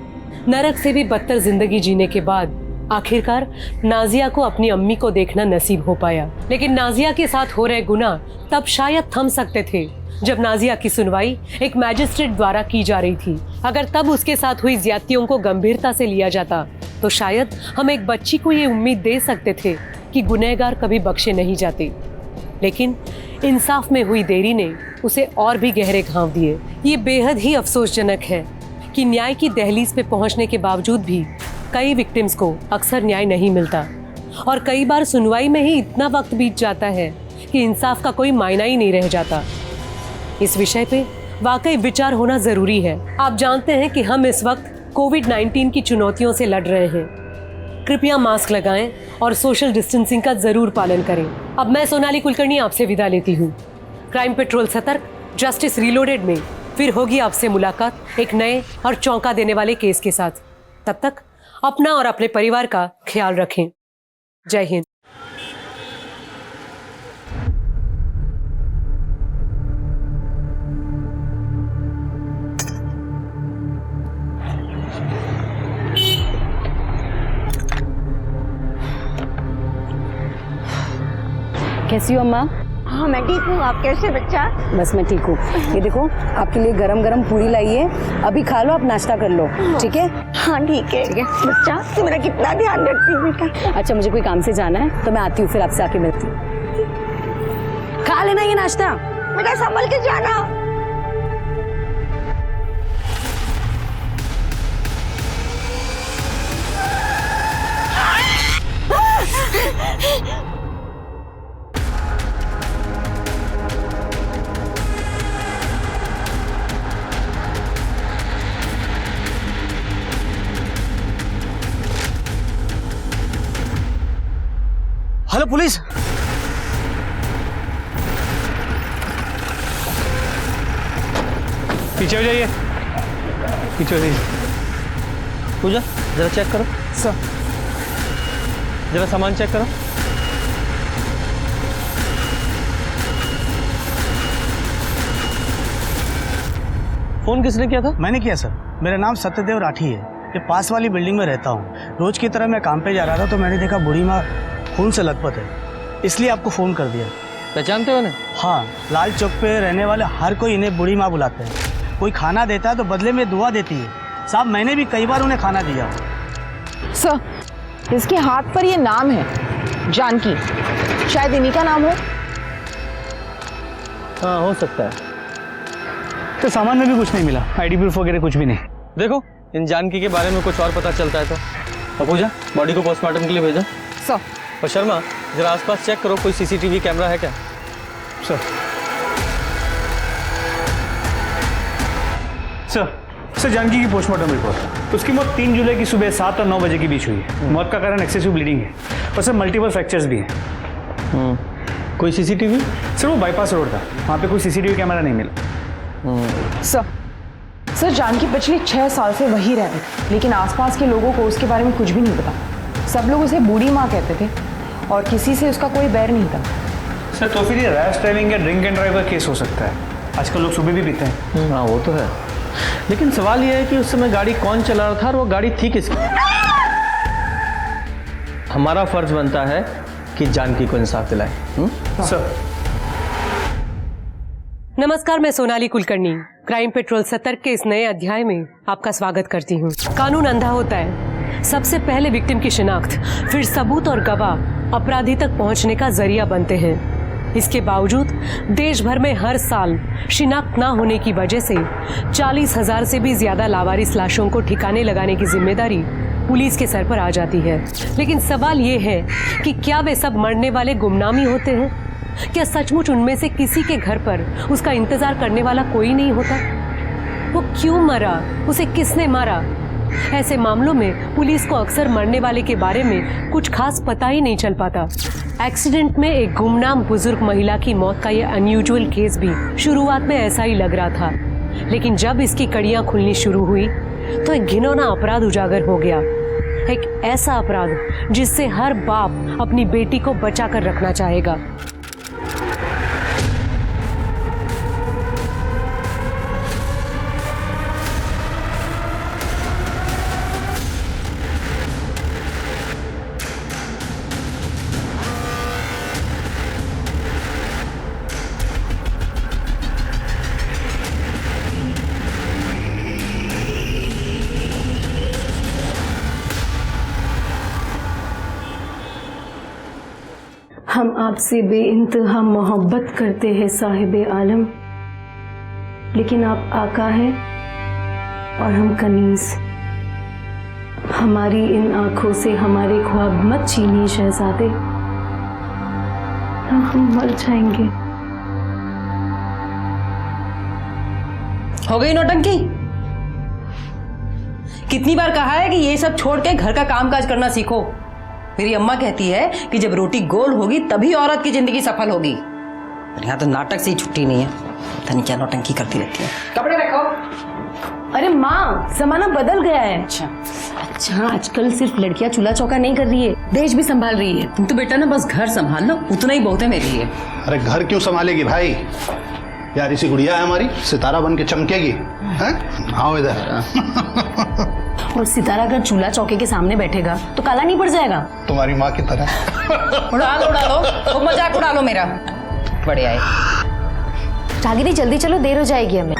नरक से भी बदतर जिंदगी जीने के बाद आखिरकार नाजिया को अपनी अम्मी को देखना नसीब हो पाया। लेकिन नाजिया के साथ हो रहे गुनाह तब शायद थम सकते थे जब नाजिया की सुनवाई एक मैजिस्ट्रेट द्वारा की जा रही थी। अगर तब उसके साथ हुई ज्यादतियों को गंभीरता से लिया जाता तो शायद हम एक बच्ची को ये उम्मीद दे सकते थे कि गुनहगार कभी बख्शे नहीं जाते। लेकिन इंसाफ में हुई देरी ने उसे और भी गहरे घाव दिए। ये बेहद ही अफसोसजनक है कि न्याय की दहलीज पे पहुंचने के बावजूद भी कई विक्टिम्स को अक्सर न्याय नहीं मिलता और कई बार सुनवाई में ही इतना वक्त बीत जाता है कि इंसाफ का कोई मायना ही नहीं रह जाता। इस विषय पे वाकई विचार होना जरूरी है। आप जानते हैं कि हम इस वक्त कोविड-19 की चुनौतियों से लड़ रहे हैं। कृपया मास्क लगाएं और सोशल डिस्टेंसिंग का जरूर पालन करें। अब मैं सोनाली कुलकर्णी आपसे विदा लेती हूँ। क्राइम पेट्रोल सतर्क, जस्टिस रीलोडेड में फिर होगी आपसे मुलाकात एक नए और चौंका देने वाले केस के साथ। तब तक अपना और अपने परिवार का ख्याल रखें। जय हिंद। कैसी हो अम्मा? हाँ मैं ठीक हूँ, आप कैसे बच्चा? बस मैं ठीक हूँ। ये देखो आपके लिए गरम गरम पूरी लाई है, अभी खा लो, आप नाश्ता कर लो, ठीक है? हाँ ठीक है। ठीक है बच्चा, तू मेरा कितना ध्यान रखती है बेटा। अच्छा मुझे कोई काम से जाना है तो मैं आती हूँ, फिर आपसे आके मिलती हूँ। खा लेना ये नाश्ता। बेटा संभल के जाना। Hello police. पीछे हो जाइए, पीछे हो जाइए। पूजा जरा चेक करो सर, जरा सामान चेक करो। फोन किसने किया था? मैंने किया सर। मेरा नाम सत्यदेव राठी है, ये पास वाली बिल्डिंग में रहता हूँ। रोज की तरह मैं काम पे जा रहा था तो मैंने देखा बूढ़ी माँ खून से लथपथ है, इसलिए आपको फ़ोन कर दिया। पहचानते हो उन्हें? हाँ, लाल चौक पे रहने वाले हर कोई इन्हें बूढ़ी माँ बुलाते हैं। कोई खाना देता है तो बदले में दुआ देती है। साहब मैंने भी कई बार उन्हें खाना दिया। सर, इसके हाथ पर ये नाम है जानकी, शायद इन्हीं का नाम हो। हाँ हो सकता है। तो सामान में भी कुछ नहीं मिला, आईडी प्रूफ वगैरह कुछ भी नहीं। देखो इन जानकी के बारे में कुछ और पता चलता है तो। पूजा बॉडी को पोस्टमार्टम के लिए भेजा। सर। और शर्मा जरा आसपास चेक करो, कोई सीसीटीवी कैमरा है क्या? सर। सर जानकी की पोस्टमार्टम रिपोर्ट। उसकी मौत 3 जुलाई की सुबह 7 और 9 बजे के बीच हुई है। मौत का कारण एक्सेसिव ब्लीडिंग है और सर मल्टीपल फ्रैक्चर्स भी हैं। कोई सीसीटीवी? सर वो बाईपास रोड था, वहाँ पे कोई सीसीटीवी कैमरा नहीं मिला। सर जानकी पिछले 6 साल से वही रह रही, लेकिन आसपास के लोगों को उसके बारे में कुछ भी नहीं पता। सब लोग उसे बूढ़ी माँ कहते थे और किसी से उसका कोई बैर नहीं था। सर तो फिर ये रैश ड्राइविंग या ड्रिंक एंड ड्राइव का केस हो सकता है। आजकल लोग सुबह भी पीते हैं। हाँ वो तो है, लेकिन सवाल यह है कि उस समय गाड़ी कौन चला रहा था और वो गाड़ी थी किसकी? हमारा फर्ज बनता है कि जानकी को इंसाफ दिलाएं। सर। नमस्कार, मैं सोनाली कुलकर्णी क्राइम पेट्रोल 70 के इस नए अध्याय में आपका स्वागत करती हूँ। कानून अंधा होता है, सबसे पहले विक्टिम की शिनाख्त, फिर सबूत और गवाह अपराधी तक पहुँचने का जरिया बनते हैं। इसके बावजूद देश भर में हर साल शिनाख्त न होने की वजह से 40,000 से भी ज्यादा लावारिस लाशों को ठिकाने लगाने की जिम्मेदारी पुलिस के सर पर आ जाती है। लेकिन सवाल ये है कि क्या वे सब मरने वाले गुमनामी होते हैं? क्या सचमुच उनमें से किसी के घर पर उसका इंतजार करने वाला कोई नहीं होता? वो क्यों मरा, उसे किसने मारा? ऐसे मामलों में पुलिस को अक्सर मरने वाले के बारे में कुछ खास पता ही नहीं चल पाता। एक्सीडेंट में एक गुमनाम बुजुर्ग महिला की मौत का यह अनयूजुअल केस भी शुरुआत में ऐसा ही लग रहा था, लेकिन जब इसकी कड़ियां खुलनी शुरू हुई तो एक घिनौना अपराध उजागर हो गया। एक ऐसा अपराध जिससे हर बाप अपनी बेटी को बचाकर रखना चाहेगा। हम आपसे बेइंतहा मोहब्बत करते हैं साहिब आलम, लेकिन आप आका हैं और हम कनीज। हमारी इन आंखों से हमारे ख्वाब मत छीनिए शहजादे, हम मर जाएंगे। हो गई नौटंकी? कितनी बार कहा है कि ये सब छोड़ के घर का कामकाज करना सीखो। मेरी अम्मा कहती है कि जब रोटी गोल होगी तभी औरत की जिंदगी सफल होगी। पर यहाँ तो नाटक से ही छुट्टी नहीं है, पता नहीं क्या नौटंकी करती रहती है। कपड़े रखो। अरे माँ, जमाना बदल गया है। अच्छा, आजकल सिर्फ लड़कियां चूल्हा चौका नहीं कर रही है, देश भी संभाल रही है। तुम तो बेटा ना बस घर संभाल लो, उतना ही बहुत है मेरे लिए। अरे घर क्यों संभालेगी भाई, यार इसी गुड़िया है हमारी, सितारा बन के चमकेगी। हैं? आओ इधर। और सितारा अगर चूल्हा चौके के सामने बैठेगा तो काला नहीं पड़ जाएगा? तुम्हारी माँ की तरह। उड़ा लो, वो मजाक उड़ा लो मेरा। बढ़िया है। जागीरी जल्दी चलो, देर हो जाएगी हमें।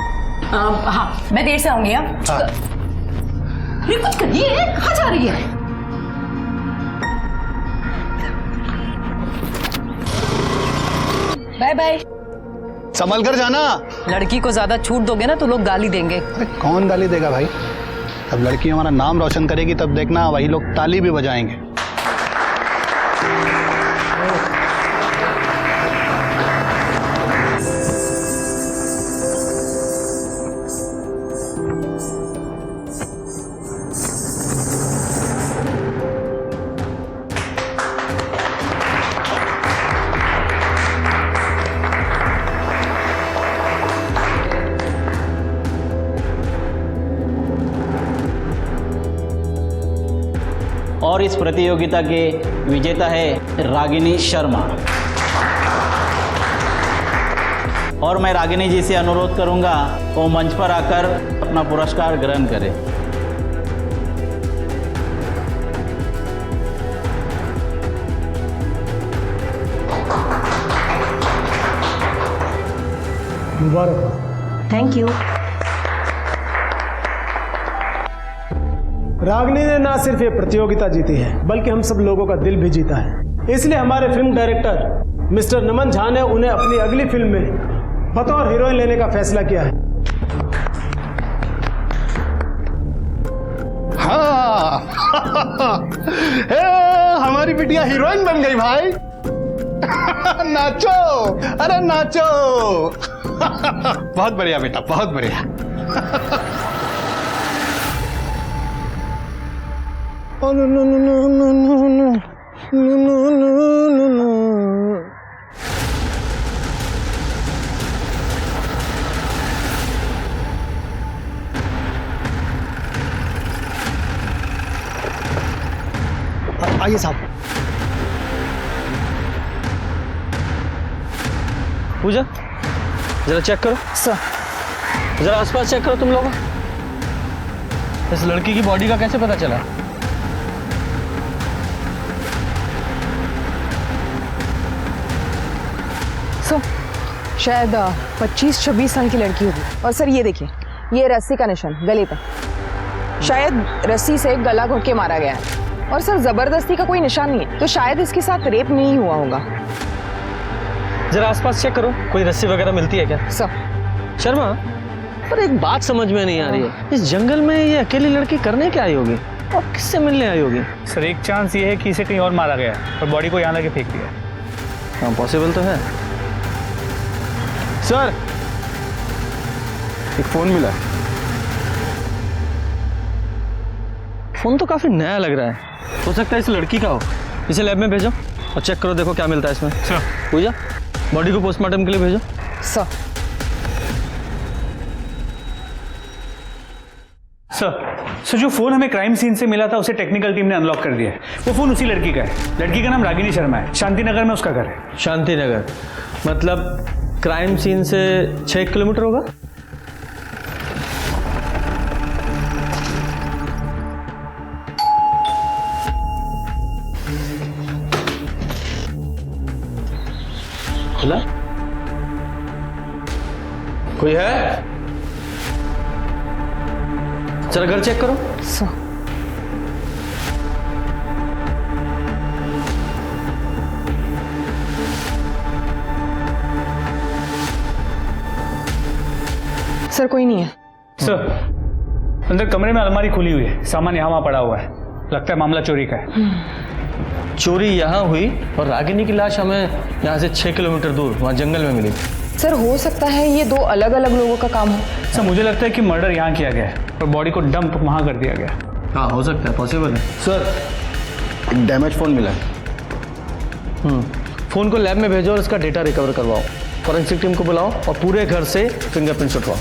हाँ मैं देर से आऊंगी। कुछ करिए, कहाँ जा रही है? Bye bye. संभल कर जाना। लड़की को ज्यादा छूट दोगे ना तो लोग गाली देंगे। अरे कौन गाली देगा भाई, जब लड़की हमारा नाम रोशन करेगी तब देखना वही लोग ताली भी बजाएंगे। और इस प्रतियोगिता के विजेता है रागिनी शर्मा। और मैं रागिनी जी से अनुरोध करूंगा वो मंच पर आकर अपना पुरस्कार ग्रहण करें। मुबारक। Thank you. रागिनी ने ना सिर्फ ये प्रतियोगिता जीती है बल्कि हम सब लोगों का दिल भी जीता है। इसलिए हमारे फिल्म डायरेक्टर मिस्टर नमन झा ने उन्हें अपनी अगली फिल्म में बतौर हीरोइन लेने का फैसला किया है। हाँ हमारी बिटिया हीरोइन बन गई भाई। नाचो, अरे नाचो। बहुत बढ़िया बेटा, बहुत बढ़िया। आइए साहब। पूजा जरा चेक करो सर, जरा आसपास चेक करो तुम लोग। इस लड़की की बॉडी का कैसे पता चला? सर शायद 25-26 साल की लड़की होगी। और सर ये देखिए, ये रस्सी का निशान गले पर, शायद रस्सी से गला घोट के मारा गया है। और सर जबरदस्ती का कोई निशान नहीं है, तो शायद इसके साथ रेप नहीं हुआ होगा। जरा आसपास चेक करो, कोई रस्सी वगैरह मिलती है क्या? सर शर्मा, पर एक बात समझ में नहीं आ रही है, इस जंगल में ये अकेली लड़की करने क्या आई होगी और किससे मिलने आई होगी? सर एक चांस ये है कि इसे कहीं और मारा गया है और बॉडी को यहाँ लाके फेंक दिया। हाँ पॉसिबल तो है। सर एक फोन मिला। फोन तो काफी नया लग रहा है, हो सकता है इस लड़की का हो। इसे लैब में भेजो और चेक करो, देखो क्या मिलता है इसमें। पूजा बॉडी को पोस्टमार्टम के लिए भेजो। सर जो फोन हमें क्राइम सीन से मिला था उसे टेक्निकल टीम ने अनलॉक कर दिया है। वो फोन उसी लड़की का है। लड़की का नाम रागिनी शर्मा है, शांति नगर में उसका घर है। शांति नगर मतलब क्राइम सीन से 6 किलोमीटर होगा। खुला? कोई है? चलो घर चेक करो। सर कोई नहीं है। सर अंदर कमरे में अलमारी खुली हुई है, सामान यहाँ वहाँ पड़ा हुआ है। लगता है मामला चोरी का है। चोरी यहाँ हुई और रागिनी की लाश हमें यहाँ से 6 किलोमीटर दूर वहाँ जंगल में मिली। सर हो सकता है ये 2 अलग अलग लोगों का काम हो। सर मुझे लगता है कि मर्डर यहाँ किया गया है और बॉडी को डंप वहाँ कर दिया गया। हाँ हो सकता है, पॉसिबल है। सर एक डैमेज फ़ोन मिला है। फ़ोन को लैब में भेजो और इसका डेटा रिकवर करवाओ। फॉरेंसिक टीम को बुलाओ और पूरे घर से फिंगरप्रिंट्स उठवाओ।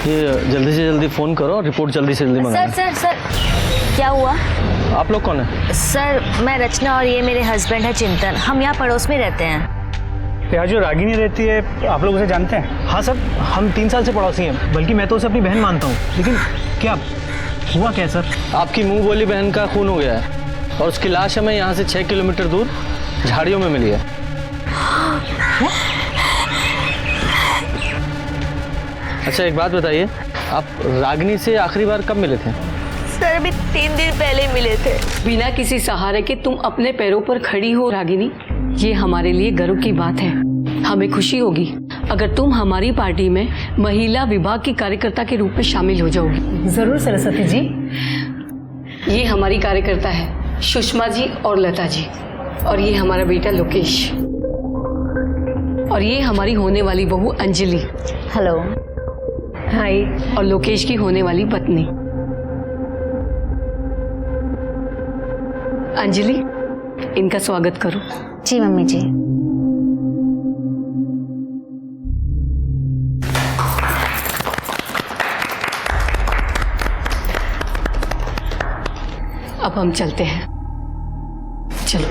ये जल्दी से जल्दी फ़ोन करो और रिपोर्ट जल्दी से जल्दी मंगाओ। सर क्या हुआ? आप लोग कौन है? सर मैं रचना और ये मेरे हस्बैंड है चिंतन। हम यहाँ पड़ोस में रहते हैं। यहाँ जो रागिनी रहती है आप लोग उसे जानते हैं? हाँ सर, हम 3 साल से पड़ोसी हैं, बल्कि मैं तो उसे अपनी बहन मानता हूँ। लेकिन क्या हुआ क्या सर? आपकी मुंह बोली बहन का खून हो गया है और उसकी लाश हमें यहाँ से 6 किलोमीटर दूर झाड़ियों में मिली है। अच्छा एक बात बताइए, आप रागिनी से आखिरी बार कब मिले थे? सर अभी 3 दिन पहले मिले थे। बिना किसी सहारे के तुम अपने पैरों पर खड़ी हो रागिनी, ये हमारे लिए गर्व की बात है। हमें खुशी होगी अगर तुम हमारी पार्टी में महिला विभाग की कार्यकर्ता के रूप में शामिल हो जाओगी। जरूर सरस्वती जी। ये हमारी कार्यकर्ता है सुषमा जी और लता जी, और ये हमारा बेटा लोकेश, और ये हमारी होने वाली बहू अंजलि। हेलो। हाय। और लोकेश की होने वाली पत्नी अंजलि। इनका स्वागत करो। जी मम्मी जी। अब हम चलते हैं, चलो।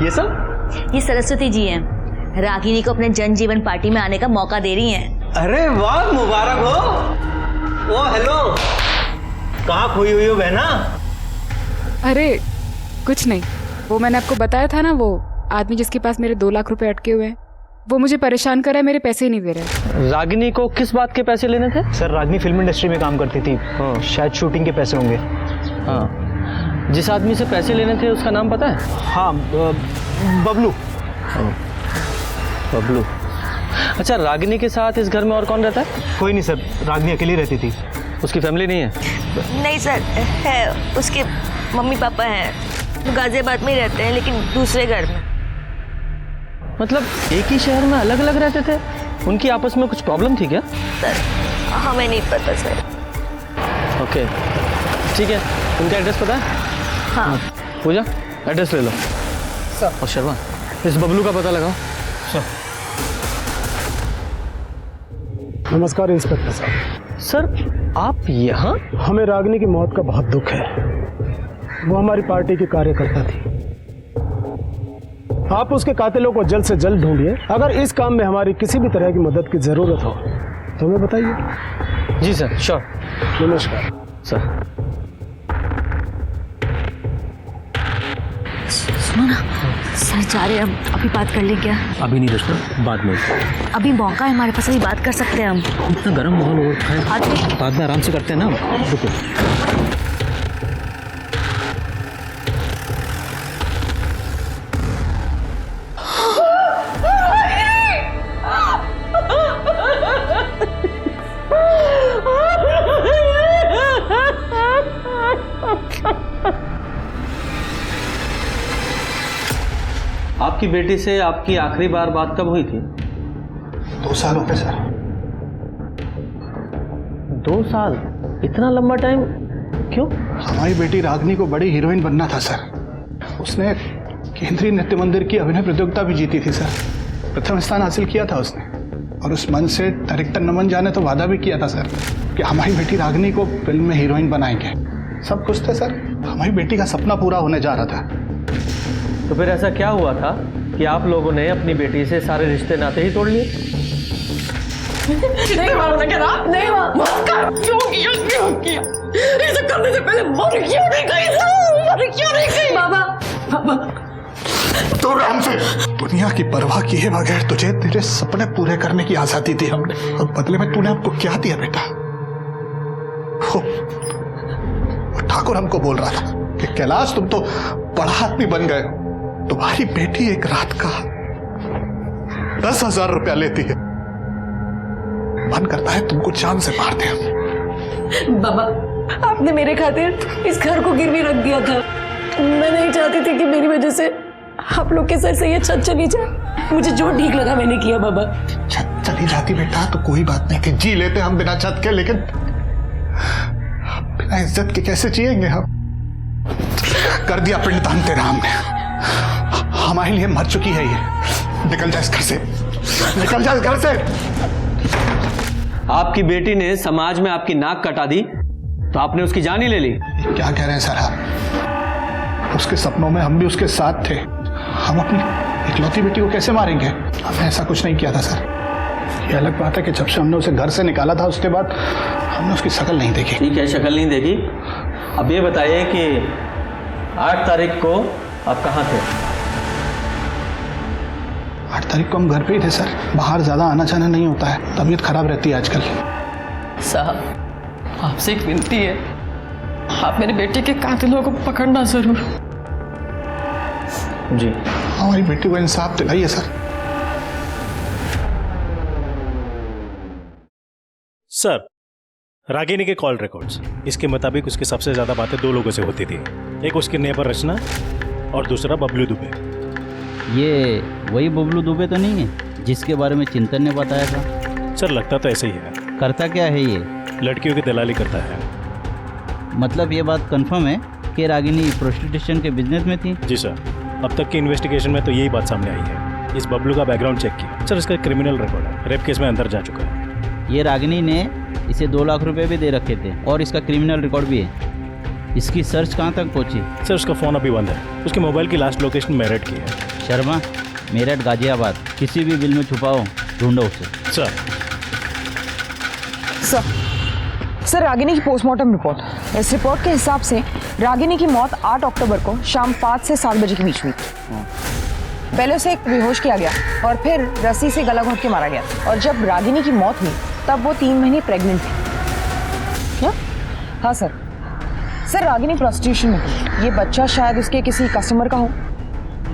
ये सब? ये सरस्वती जी हैं, रागिनी को अपने जनजीवन पार्टी में आने का मौका दे रही हैं। अरे वाह, मुबारक हो। ओ हेलो, कहाँ खोई हुई हो बहना? अरे कुछ नहीं, वो मैंने आपको बताया था ना, वो आदमी जिसके पास मेरे 2 लाख रुपए अटके हुए हैं, वो मुझे परेशान कर रहा है, मेरे पैसे ही नहीं दे रहे। रागिनी को किस बात के पैसे लेने थे? सर, रागिनी फिल्म इंडस्ट्री में काम करती थी। हाँ, शायद शूटिंग के पैसे होंगे। हाँ, जिस आदमी से पैसे लेने थे उसका नाम पता है? हाँ, बबलू। बबलू। अच्छा, रागिनी के साथ इस घर में और कौन रहता है? कोई नहीं सर, रागिनी अकेली रहती थी। उसकी फैमिली नहीं है? नहीं सर, है, उसके मम्मी पापा हैं, वो गाजियाबाद में ही रहते हैं, लेकिन दूसरे घर में। मतलब एक ही शहर में अलग अलग रहते थे? उनकी आपस में कुछ प्रॉब्लम थी क्या? सर हमें नहीं पता सर। ओके, ठीक है। उनका एड्रेस पता है? हाँ। पूजा, एड्रेस ले लो। सर। और शर्मा, इस बबलू का पता लगाओ। सर। नमस्कार इंस्पेक्टर साहब। सर, आप यहाँ? हमें रागिनी की मौत का बहुत दुख है। वो हमारी पार्टी की कार्यकर्ता थी। आप उसके कातिलों को जल्द से जल्द ढूंढिए। अगर इस काम में हमारी किसी भी तरह की मदद की जरूरत हो तो हमें बताइए। जी सर, श्योर। नमस्कार सर। सुनो ना, सर जा रहे हैं हम, अभी बात कर लें क्या? अभी नहीं दोस्तों, बाद में। अभी मौका है हमारे पास, अभी बात कर सकते हैं हम। इतना गर्म माहौल हो रखा है, बाद में आराम से करते हैं ना। रुको। आपकी बेटी से आपकी आखिरी बार बात कब हुई थी? 2 साल हो गए सर। 2 साल? इतना लंबा टाइम क्यों? हमारी बेटी रागिनी को बड़ी हीरोइन बनना था सर। उसने केंद्रीय नृत्य मंदिर की अभिनय प्रतियोगिता भी जीती थी सर। प्रथम स्थान हासिल किया था उसने। और उस मंच से डायरेक्टर नमन झा ने तो वादा भी किया था सर कि हमारी बेटी रागिनी को फिल्म में हीरोइन बनाएंगे। सब कुछ थे सर, हमारी बेटी का सपना पूरा होने जा रहा था। तो फिर ऐसा क्या हुआ था कि आप लोगों ने अपनी बेटी से सारे रिश्ते नाते ही तोड़ लिए? नहीं मारो ना, क्या नहीं मत कर। क्यों किया? ये सब करने से पहले मर क्यों नहीं गई? बाबा तो राम से दुनिया की परवाह किए बगैर तुझे तेरे सपने पूरे करने की आजादी दी हमने, और बदले में तूने हमको क्या दिया बेटा? वो ठाकुर हमको बोल रहा था कि कैलाश तुम तो बड़ा आदमी बन गए, तुम्हारी बेटी एक रात का 10,000 रुपया लेती है। मन करता है तुमको जान से मार दे हम। बाबा, आपने मेरे खातिर इस घर को गिरवी रख दिया था। मैं नहीं चाहती थी कि मेरी वजह से आप लोग के सर से ये छत चली जाए। मुझे जो ठीक लगा मैंने किया बाबा। छत चली जाती बेटा तो कोई बात नहीं थी, जी लेते हम बिना छत के, लेकिन बिना इज्जत के कैसे जिएंगे हम? कर दिया पिंडदान तेरा हमने, हमारे लिए मर चुकी है ये। निकल जा इस घर से, निकल जा इस घर से। आपकी बेटी ने समाज में आपकी नाक कटा दी तो आपने उसकी जान ही ले ली। क्या कह रहे हैं सर आप? उसके सपनों में हम भी उसके साथ थे। हम अपनी इकलौती बेटी को कैसे मारेंगे? हमने ऐसा कुछ नहीं किया था सर। ये अलग बात है कि जब से हमने उसे घर से निकाला था उसके बाद हमने उसकी शक्ल नहीं देखी। ठीक है, शक्ल नहीं देखी। अब ये बताइए कि 8 तारीख को आप कहाँ थे? 8 तारीख को हम घर पे ही थे सर। बाहर ज्यादा आना जाना नहीं होता है, तबीयत खराब रहती है आजकल। साहब, आपसे एक विनती है, आप मेरे बेटे के कातिलों को पकड़ना जरूर। जी। हमारी बेटी को इंसाफ दिलाइए सर। सर, रागिनी के कॉल रिकॉर्ड्स, इसके मुताबिक उसकी सबसे ज्यादा बातें 2 लोगों से होती थी। एक उसके नेबर रचना और दूसरा बबलू दुबे। ये वही बबलू दुबे तो नहीं है जिसके बारे में चिंतन ने बताया था? सर, लगता तो ऐसे ही है। करता क्या है ये? लड़कियों की दलाली करता है। मतलब ये बात कंफर्म है कि रागिनी प्रोस्टिट्यूशन के बिजनेस में थी? जी सर, अब तक की इन्वेस्टिगेशन में तो यही बात सामने आई है। इस बबलू का बैकग्राउंड चेक किया सर, इसका क्रिमिनल रिकॉर्ड है, रेप केस में अंदर जा चुका है। ये रागिनी ने इसे 2 लाख रुपए भी दे रखे थे और इसका क्रिमिनल रिकॉर्ड भी है। इसकी सर्च कहाँ तक पहुँची? सर उसका फ़ोन अभी बंद है, उसके मोबाइल की लास्ट लोकेशन मेरठ की है। शर्मा, मेरठ गाजियाबाद, किसी भी बिल में छुपाओ, ढूंढो उसे। सर रागिनी की पोस्टमार्टम रिपोर्ट। इस रिपोर्ट के हिसाब से रागिनी की मौत 8 अक्टूबर को शाम 5 से 7 बजे के बीच हुई। पहले उसे एक बेहोश किया गया और फिर रस्सी से गला घोंट के मारा गया। और जब रागिनी की मौत हुई तब वो 3 महीने प्रेग्नेंट थी। क्या? हाँ सर। सर रागिनी प्रोस्टिट्यूशन में थी। ये बच्चा शायद उसके किसी कस्टमर का हो।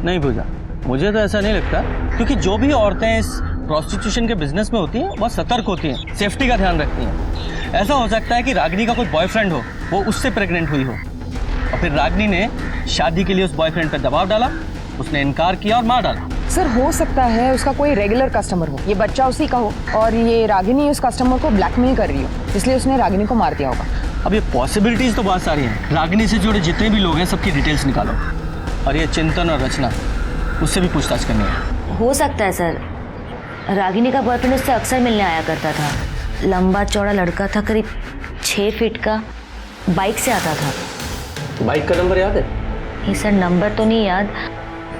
नहीं पूजा, मुझे तो ऐसा नहीं लगता, क्योंकि जो भी औरतें इस प्रोस्टिट्यूशन के बिजनेस में होती हैं वो सतर्क होती हैं, सेफ्टी का ध्यान रखती हैं। ऐसा हो सकता है कि रागिनी का कोई बॉयफ्रेंड हो, वो उससे प्रेग्नेंट हुई हो और फिर रागिनी ने शादी के लिए उस बॉयफ्रेंड पर दबाव डाला, उसने इनकार किया और मार डाला। सर हो सकता है उसका कोई रेगुलर कस्टमर हो, ये बच्चा उसी का हो और ये रागिनी उस कस्टमर को ब्लैकमेल कर रही हो, इसलिए उसने रागिनी को मार दिया होगा। अब ये पॉसिबिलिटीज तो बहुत सारी हैं। रागिनी से जुड़े जितने भी लोग हैं सबकी डिटेल्स निकालो और ये चिंतन और रचना, उससे भी पूछताछ करनी है। हो सकता है सर, रागिनी का बॉयफ्रेंड उससे अक्सर मिलने आया करता था। लंबा चौड़ा लड़का था, करीब 6 फीट का, बाइक से आता था। बाइक का नंबर याद है? नहीं सर, नंबर तो नहीं याद,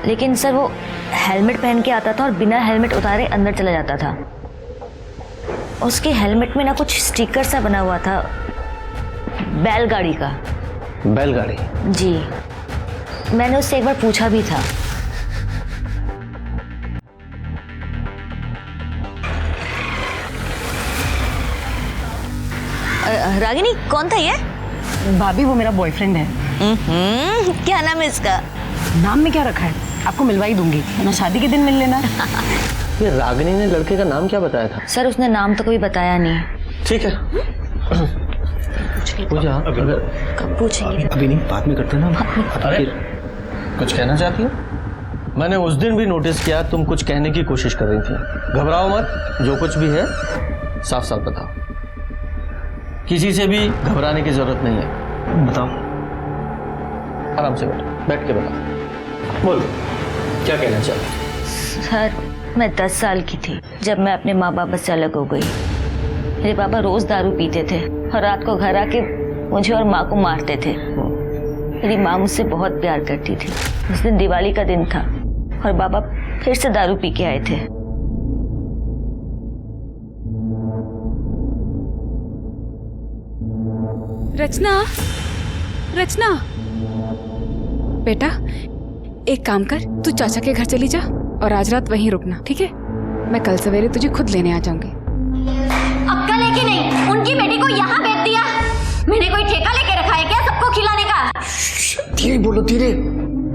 लेकिन सर वो हेलमेट पहन के आता था और बिना हेलमेट उतारे अंदर चला जाता था। उसके हेलमेट में ना कुछ स्टिकर सा बना हुआ था, बैलगाड़ी का। बैलगाड़ी? जी, मैंने उससे एक बार पूछा भी था। रागिनी कौन था ये? भाभी वो मेरा बॉयफ्रेंड है। क्या नाम है इसका? नाम में क्या रखा है आपको मिलवा ही दूंगी, ना शादी के दिन मिल लेना। ये रागिनी ने लड़के का नाम क्या बताया था? सर उसने नाम तो कभी बताया नहीं। ठीक है पूजा, अगर कब पूछेंगे? अभी नहीं, बाद में करते ना। अरे कुछ कहना चाहती हो? मैंने उस दिन भी नोटिस किया तुम कुछ कहने की कोशिश कर रही थी। घबराओ मत, जो कुछ भी है साफ साफ बताओ, किसी से भी घबराने की जरूरत नहीं है। बताओ, आराम से बैठ के बताओ। बोलो, क्या कहना चाहते? सर मैं 10 साल की थी जब मैं अपने माँ बाप से अलग हो गई। मेरे पापा रोज दारू पीते थे और रात को घर आके मुझे और माँ को मारते थे। मेरी माँ मुझसे बहुत प्यार करती थी। उस दिन दिवाली का दिन था और बाबा फिर से दारू पी के आए थे। रचना, रचना बेटा, एक काम कर, तू चाचा के घर चली जा और आज रात वहीं रुकना, ठीक है? मैं कल सवेरे तुझे खुद लेने आ जाऊंगी। अक्का लेके नहीं, उनकी बेटी को यहाँ भेज दिया। मैंने कोई ठेका लेके रखा है क्या सबको खिलाने का? धीरे बोलो, धीरे,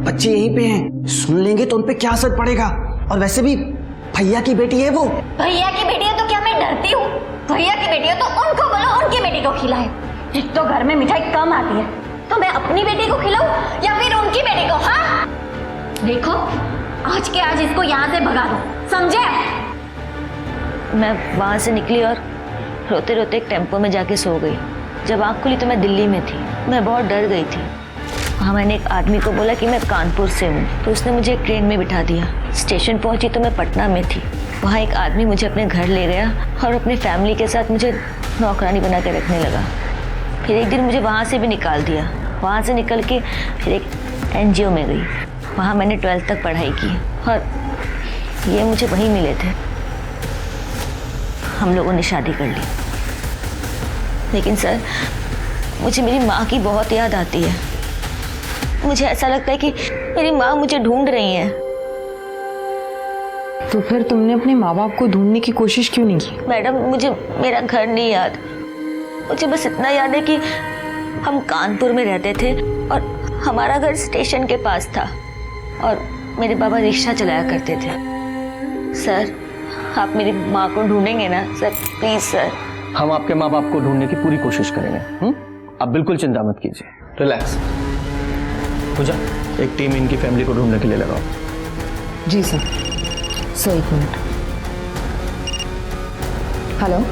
बच्चे यहीं पे हैं, सुन लेंगे तो उनपे क्या असर पड़ेगा। और वैसे भी भैया की बेटी है वो। भैया की बेटी है तो क्या मैं डरती हूँ? भैया की बेटी है तो उनको बोलो उनकी बेटी को खिलाए। एक तो घर में मिठाई कम आती है, तो मैं अपनी बेटी को खिलाऊं या फिर उनकी बेटी को? हाँ देखो, आज के आज इसको यहाँ से भगा दो, समझे? मैं वहां से निकली और रोते रोते एक टेम्पो में जाके सो गई। जब आँख खुली तो मैं दिल्ली में थी। मैं बहुत डर गई थी। वहाँ मैंने एक आदमी को बोला कि मैं कानपुर से हूँ, तो उसने मुझे एक ट्रेन में बिठा दिया। स्टेशन पहुँची तो मैं पटना में थी। वहाँ एक आदमी मुझे अपने घर ले गया और अपनी फैमिली के साथ मुझे नौकरानी बना के रखने लगा। फिर एक दिन मुझे वहाँ से भी निकाल दिया। वहाँ से निकल के फिर एक NGO में गई। वहाँ मैंने 12th तक पढ़ाई की और ये मुझे वहीं मिले थे। हम लोगों ने शादी कर ली। लेकिन सर, मुझे मेरी माँ की बहुत याद आती है। मुझे ऐसा लगता है कि मेरी माँ मुझे ढूंढ रही है। तो फिर तुमने अपने माँ बाप को ढूंढने की कोशिश क्यों नहीं की? मैडम, मुझे मेरा घर नहीं याद। मुझे बस इतना याद है कि हम कानपुर में रहते थे और हमारा घर स्टेशन के पास था और मेरे बाबा रिक्शा चलाया करते थे। सर, आप मेरी माँ को ढूंढेंगे ना सर? Please sir. हम आपके माँ बाप को ढूंढने की पूरी कोशिश करेंगे। आप बिल्कुल चिंता मत कीजिए, रिलैक्स। पूजा, एक टीम इनकी फैमिली को ढूंढने के लिए लगाओ। जी सर। सर एक मिनट। हेलो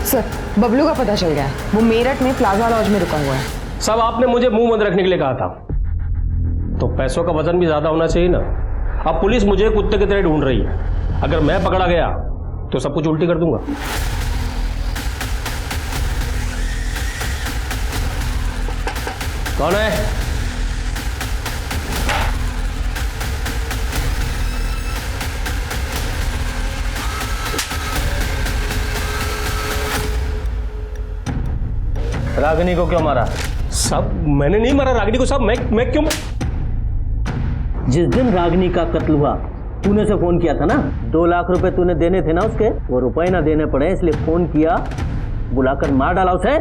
सर, बबलू का पता चल गया है। वो मेरठ में प्लाजा लॉज में रुका हुआ है। सब आपने मुझे मुंह बंद रखने के लिए कहा था, तो पैसों का वजन भी ज्यादा होना चाहिए ना। अब पुलिस मुझे कुत्ते की तरह ढूंढ रही है। अगर मैं पकड़ा गया तो सब कुछ उल्टी कर दूंगा। कौन है? रागिनी को क्यों मारा? सब मैंने नहीं मारा रागिनी को साहब। मैं क्यों? जिस दिन रागिनी का कत्ल हुआ तूने से फोन किया था ना, 2 लाख रुपए तूने देने थे ना उसके, वो रुपए ना देने पड़े इसलिए फोन किया, बुलाकर मार डाला उसे।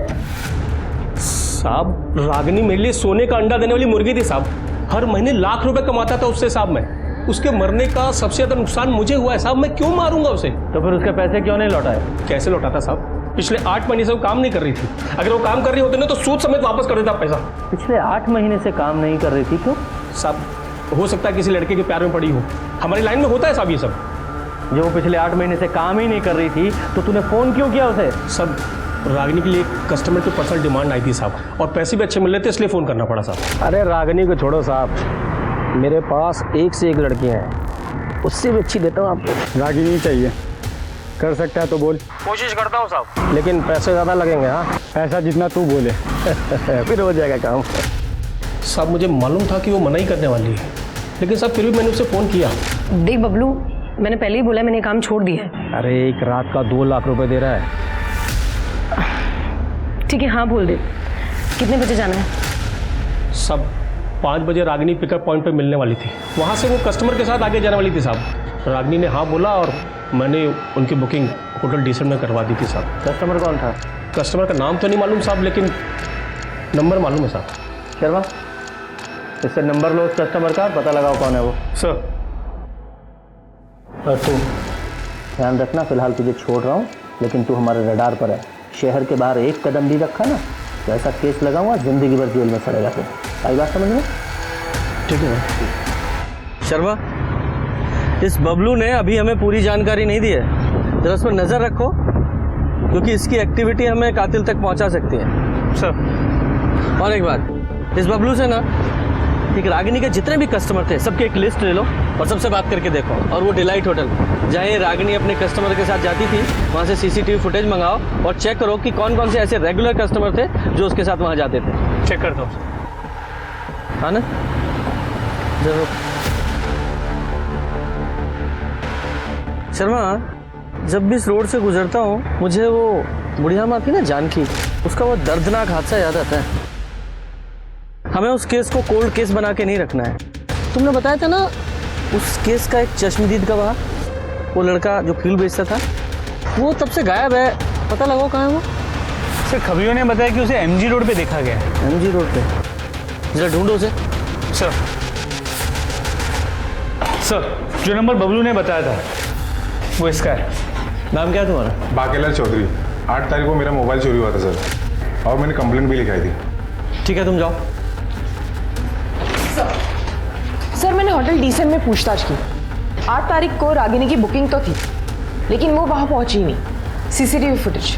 साहब रागिनी मेरे लिए सोने का अंडा देने वाली मुर्गी थी साहब। हर महीने लाख रुपए कमाता था उससे साहब मैं। उसके मरने का सबसे ज्यादा नुकसान मुझे हुआ है साहब। मैं क्यों मारूंगा उसे? तो फिर उसके पैसे क्यों नहीं लौटाए? कैसे लौटाता साहब? पिछले 8 महीने से वो काम नहीं कर रही थी। अगर वो काम कर रही होती ना तो सूद समेत वापस कर देता पैसा। पिछले 8 महीने से काम नहीं कर रही थी क्यों? साहब हो सकता है किसी लड़के के प्यार में पड़ी हो। हमारी लाइन में होता है साहब ये सब। जो वो पिछले 8 महीने से काम ही नहीं कर रही थी तो तूने फोन क्यों किया उसे? सब रागिनी के लिए कस्टमर की पर्सनल डिमांड आई थी साहब, और पैसे भी अच्छे मिल रहे थे इसलिए फ़ोन करना पड़ा साहब। अरे रागिनी को छोड़ो साहब, मेरे पास एक से एक लड़कियां हैं, उससे भी अच्छी देता हूँ आपको। रागिनी चाहिए, कर सकता है तो बोल। कोशिश करता हूँ साहब, लेकिन पैसे ज़्यादा लगेंगे। हाँ पैसा जितना तू बोले फिर हो जाएगा काम। साहब मुझे मालूम था कि वो मना ही करने वाली है, लेकिन साहब फिर भी मैंने उससे फ़ोन किया। देख बबलू, मैंने पहले ही बोला मैंने काम छोड़ दिया है। अरे एक रात का 2 लाख रुपए दे रहा है। ठीक है, हाँ बोल दे। कितने बजे जाना है? सब 5 बजे रागिनी पिकअप पॉइंट पे मिलने वाली थी। वहाँ से वो कस्टमर के साथ आगे जाने वाली थी साहब। रागिनी ने हाँ बोला और मैंने उनकी बुकिंग होटल डिसेंट में करवा दी थी साहब। कस्टमर कौन था? कस्टमर का नाम तो नहीं मालूम साहब, लेकिन नंबर मालूम है साहब। शर्मा, इससे नंबर लो उस कस्टमर का, पता लगाओ कौन है वो। सर। और तू ध्यान रखना, फिलहाल तुझे छोड़ रहा हूँ, लेकिन तू हमारे रडार पर है। शहर के बाहर एक कदम भी रखा ना तो ऐसा केस लगाऊंगा, जिंदगी भर जेल में सड़ेगा। फिर आई बात समझ में? ठीक है शर्मा, इस बबलू ने अभी हमें पूरी जानकारी नहीं दी है, जरा उस पर नज़र रखो, क्योंकि इसकी एक्टिविटी हमें कातिल तक पहुंचा सकती है। सर। और एक बात, इस बबलू से ना एक रागिनी के जितने भी कस्टमर थे सबकी एक लिस्ट ले लो और सबसे बात करके देखो। और वो डिलाइट होटल जहाँ ये रागिनी अपने कस्टमर के साथ जाती थी वहाँ से CCTV फुटेज मंगाओ और चेक करो कि कौन कौन से ऐसे रेगुलर कस्टमर थे जो उसके साथ वहाँ जाते थे। चेक कर दो। हाँ ना, जरूर। शर्मा, जब भी इस रोड से गुजरता हूँ मुझे वो बुढ़िया माँ थी ना जानकी, उसका वो दर्दनाक हादसा याद आता है। हमें उस केस को कोल्ड केस बना के नहीं रखना है। तुमने बताया था ना उस केस का एक चश्मदीद गवाह, वो लड़का जो फील बेचता था, वो तब से गायब है। पता लगाओ कहाँ है वो? सर खबरियों ने बताया कि उसे MG रोड पे देखा गया है। MG रोड पे? जरा ढूंढो उसे। सर जो नंबर बबलू ने बताया था वो इसका है। नाम क्या है तुम्हारा? बाकेला चौधरी। 8 तारीख को मेरा मोबाइल चोरी हुआ था सर, और मैंने कंप्लेंट भी लिखाई थी। ठीक है, तुम जाओ। सर मैंने होटल डिसेंट में पूछताछ की। 8 तारीख को रागिनी की बुकिंग तो थी, लेकिन वो वहाँ पहुंची ही नहीं। CCTV footage.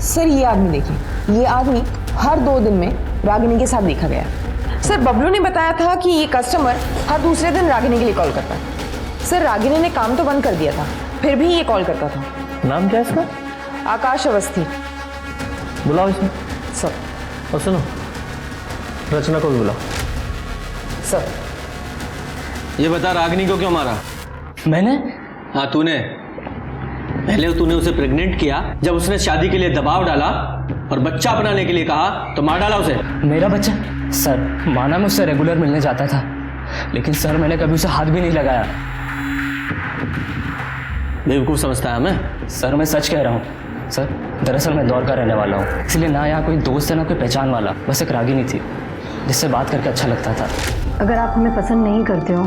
सर ये आदमी देखिए, ये आदमी हर 2 दिन में रागिनी के साथ देखा गया। सर बबलू ने बताया था कि ये कस्टमर हर दूसरे दिन रागिनी के लिए कॉल करता है। सर रागिनी ने काम तो बंद कर दिया था, फिर भी ये कॉल करता था। नाम क्या है इसका? आकाश अवस्थी। बुलाओ इसमें। सर। और सुनो, रचना को भी बुलाओ। सर। ये बता, रागिनी को क्यों मारा? मैंने? हाँ तूने। पहले तूने उसे प्रेग्नेंट किया, जब उसने शादी के लिए दबाव डाला और बच्चा बनाने के लिए कहा तो मार डाला उसे। मेरा बच्चा? सर माना मैं उससे रेगुलर मिलने जाता था, लेकिन सर मैंने कभी उसे हाथ भी नहीं लगाया। बेवकूफ़ समझता है हमें? सर मैं सच कह रहा हूँ। सर दरअसल मैं दौर का रहने वाला हूँ, इसलिए ना यहाँ कोई दोस्त है ना कोई पहचान वाला, बस एक रागिनी थी जिससे बात करके अच्छा लगता था। अगर आप हमें पसंद नहीं करते हो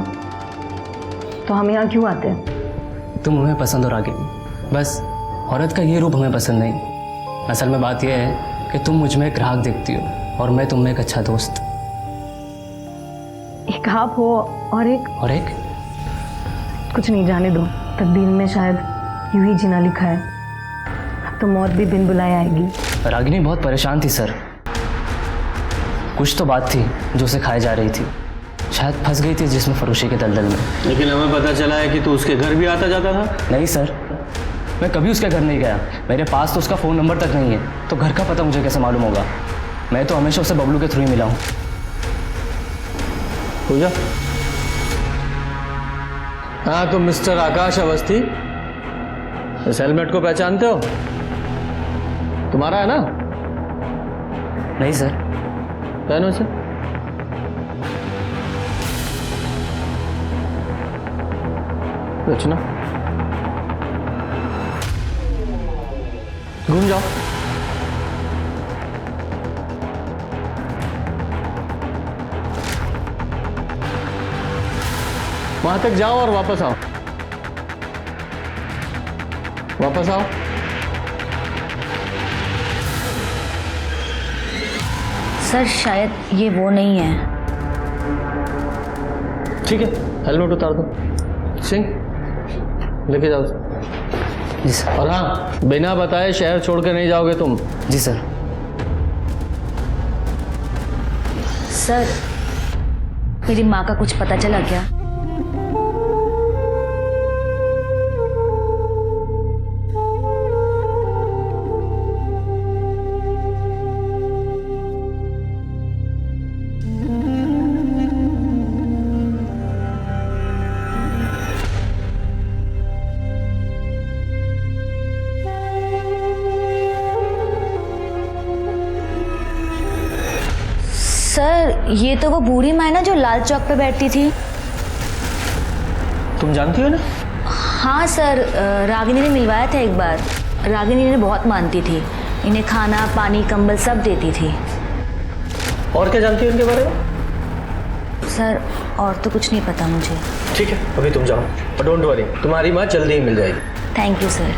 तो हम यहाँ क्यों आते हैं? तुम हमें पसंद हो रागिनी, बस औरत का ये रूप हमें पसंद नहीं। असल में बात यह है कि तुम मुझ में एक ग्राहक देखती हो और मैं तुम में एक अच्छा दोस्त। एक आप हो और एक कुछ नहीं, जाने दो। तकदीर में शायद यूं ही जीना लिखा है। अब तो मौत भी बिन बुलाए आएगी। रागिनी बहुत परेशान थी सर, कुछ तो बात थी जो उसे खाए जा रही थी। शायद फंस गई थी जिसमें फरोशी के दलदल में। लेकिन हमें पता चला है कि तू उसके घर भी आता जाता था। नहीं सर, मैं कभी उसके घर नहीं गया। मेरे पास तो उसका फ़ोन नंबर तक नहीं है, तो घर का पता मुझे कैसे मालूम होगा? मैं तो हमेशा उससे बबलू के थ्रू ही मिला हूँ। पूजा। हाँ, तो मिस्टर आकाश अवस्थी, इस हेलमेट को पहचानते हो? तुम्हारा है ना? नहीं सर। पहनो इसे। रचना, घूम जाओ। वहां तक जाओ और वापस आओ। वापस आओ। सर शायद ये वो नहीं है। ठीक है, हेलमेट उतार दो। सिंह, लेके जाओ। जी सर। और हाँ, बिना बताए शहर छोड़ कर नहीं जाओगे तुम। जी सर। सर, मेरी माँ का कुछ पता चला क्या? सर, ये तो वो बूढ़ी माँ है ना जो लाल चौक पे बैठती थी। तुम जानती हो ना? हाँ सर, रागिनी ने मिलवाया था एक बार। रागिनी ने बहुत मानती थी, इन्हें खाना पानी कंबल सब देती थी। और क्या जानती हो इनके बारे में? सर, और तो कुछ नहीं पता मुझे। ठीक है, अभी तुम जाओ और डोंट वरी, तुम्हारी माँ जल्दी ही मिल जाएगी। Thank you sir.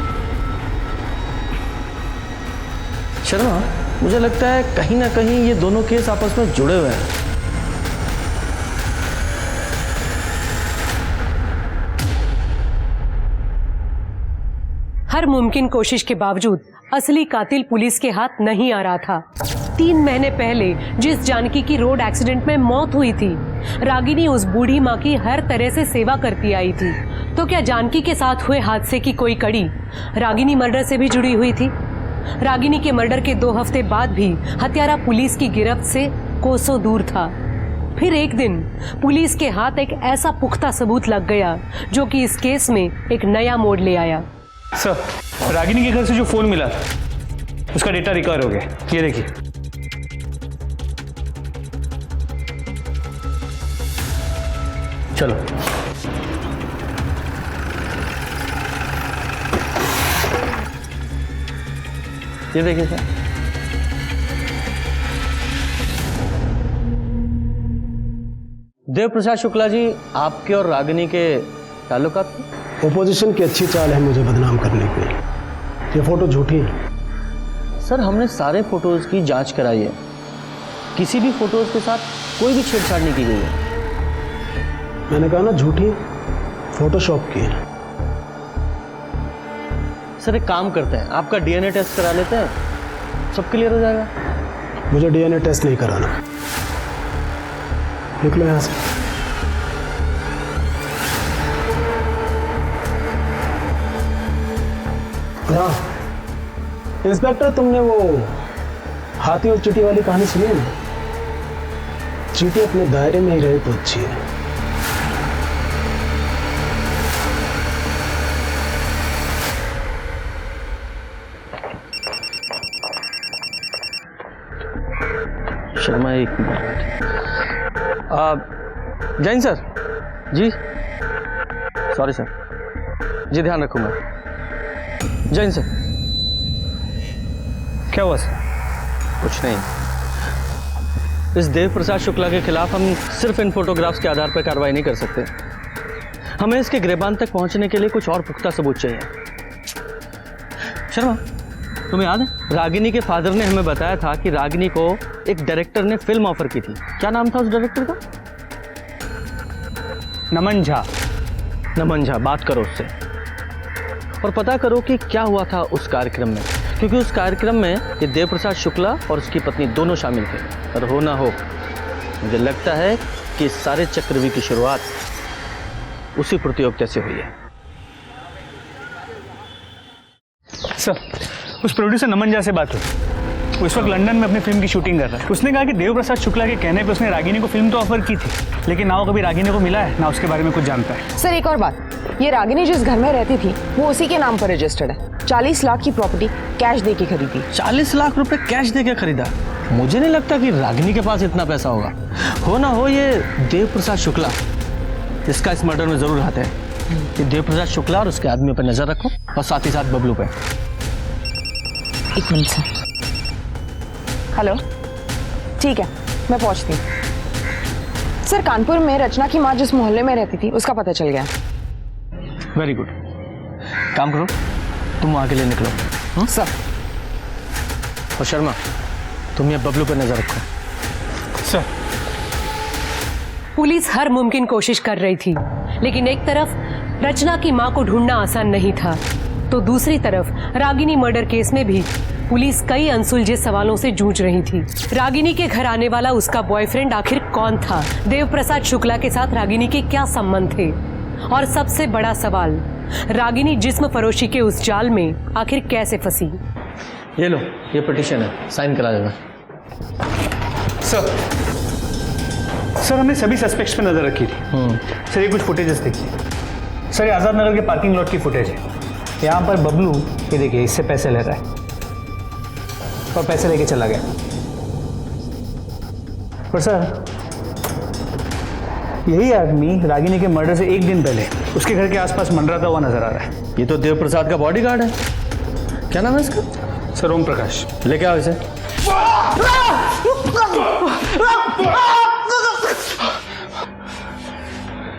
शर्मा, मुझे लगता है कहीं ना कहीं ये दोनों केस आपस में जुड़े हुए हैं। हर मुमकिन कोशिश के बावजूद असली कातिल पुलिस के हाथ नहीं आ रहा था। 3 महीने पहले जिस जानकी की रोड एक्सीडेंट में मौत हुई थी, रागिनी उस बूढ़ी माँ की हर तरह से सेवा करती आई थी। तो क्या जानकी के साथ हुए हादसे की कोई कड़ी रागिनी मर्डर से भी जुड़ी हुई थी? रागिनी के मर्डर के 2 हफ्ते बाद भी हत्यारा पुलिस की गिरफ्त से कोसों दूर था। फिर एक दिन पुलिस के हाथ एक ऐसा पुख्ता सबूत लग गया जो कि इस केस में एक नया मोड़ ले आया। सर, रागिनी के घर से जो फोन मिला था उसका डेटा रिकवर हो गया। ये देखिए। चलो। ये देखिए सर। देव प्रसाद शुक्ला जी, आपके और रागिनी के ताल्लुकात थे? ओपोजिशन की अच्छी चाल है मुझे बदनाम करने की। ये फोटो झूठी है। सर, हमने सारे फोटोज की जांच कराई है, किसी भी फोटोज के साथ कोई भी छेड़छाड़ नहीं की गई है। मैंने कहा ना झूठी, फोटोशॉप की है। सर, एक काम करते हैं, आपका डीएनए टेस्ट करा लेते हैं, सब क्लियर हो जाएगा। मुझे डीएनए टेस्ट नहीं कराना। निकलो यहाँ से। हाँ, इंस्पेक्टर, तुमने वो हाथी और चींटी वाली कहानी सुनी है ना? चींटी अपने दायरे में ही रहे तो अच्छी है। शर्मा, एक मिनट। जैन सर जी, सॉरी सर जी, ध्यान रखूंगा। जैन सर, क्या हुआ सर? कुछ नहीं। इस देव प्रसाद शुक्ला के खिलाफ हम सिर्फ इन फोटोग्राफ्स के आधार पर कार्रवाई नहीं कर सकते। हमें इसके गिरबान तक पहुंचने के लिए कुछ और पुख्ता सबूत चाहिए। शर्मा, तुम्हें याद है, रागिनी के फादर ने हमें बताया था कि रागिनी को एक डायरेक्टर ने फिल्म ऑफर की थी। क्या नाम था उस डायरेक्टर का? नमन झा। नमन झा, बात करो उससे और पता करो कि क्या हुआ था उस कार्यक्रम में, क्योंकि उस कार्यक्रम में ये देव प्रसाद शुक्ला और उसकी पत्नी दोनों शामिल थे। और हो ना हो, मुझे लगता है कि इस सारे चक्रव्यूह की शुरुआत उसी प्रतियोगिता से हुई है। सर, उस प्रोड्यूसर नमन झा से बात हुई। वो इस वक्त लंदन में अपनी फिल्म की शूटिंग कर रहा है। उसने कहा कि देव प्रसाद शुक्ला के कहने पे उसने रागिनी को फिल्म तो ऑफर की थी, लेकिन ना वो कभी रागिनी को मिला है ना उसके बारे में कुछ जानता है। सर एक और बात, ये रागिनी जिस घर में रहती थी वो उसी के नाम पर रजिस्टर्ड है। 40 लाख की प्रॉपर्टी कैश दे के खरीदी। 40 लाख रुपए कैश दे के खरीदा? मुझे नहीं लगता कि रागिनी के पास इतना पैसा होगा। हो ना हो ये देव प्रसाद शुक्ला, इसका इस मर्डर में जरूर हाथ है। ये देव प्रसाद शुक्ला और उसके आदमियों पर नजर रखो और साथ ही साथ बबलू पे। एक मिनट सर। हेलो, ठीक है, मैं पहुंचती हूँ। सर कानपुर में रचना की माँ जिस मोहल्ले में रहती थी उसका पता चल गया। वेरी गुड, काम करो, तुम वहां के लिए निकलो। सर। और शर्मा, तुम ये बबलू पर नजर रखो। सर। पुलिस हर मुमकिन कोशिश कर रही थी, लेकिन एक तरफ रचना की मां को ढूंढना आसान नहीं था, तो दूसरी तरफ रागिनी मर्डर केस में भी पुलिस कई अनसुलझे सवालों से जूझ रही थी। रागिनी के घर आने वाला उसका बॉयफ्रेंड आखिर कौन था? देव प्रसाद शुक्ला के साथ रागिनी के क्या संबंध थे? और सबसे बड़ा सवाल, रागिनी जिस्म फरोशी के उस जाल में आखिर कैसे फंसी? ये लो, ये पिटीशन है, साइन करा देना। सर हमने सभी सस्पेक्ट्स पे नजर रखी थी। सर ये कुछ फुटेजेस देखिए। सर ये आजाद नगर के पार्किंग लॉट की फुटेज है। यहाँ पर बबलू, ये देखिए, इससे पैसे ले रहा है और पैसे लेके चला गया। पर सर यही आदमी रागिनी के मर्डर से एक दिन पहले उसके घर के आसपास मंडराता हुआ नजर आ रहा है। ये तो देव प्रसाद का बॉडीगार्ड है। क्या नाम है इसका? सर ओम प्रकाश। लेके आओ इसे।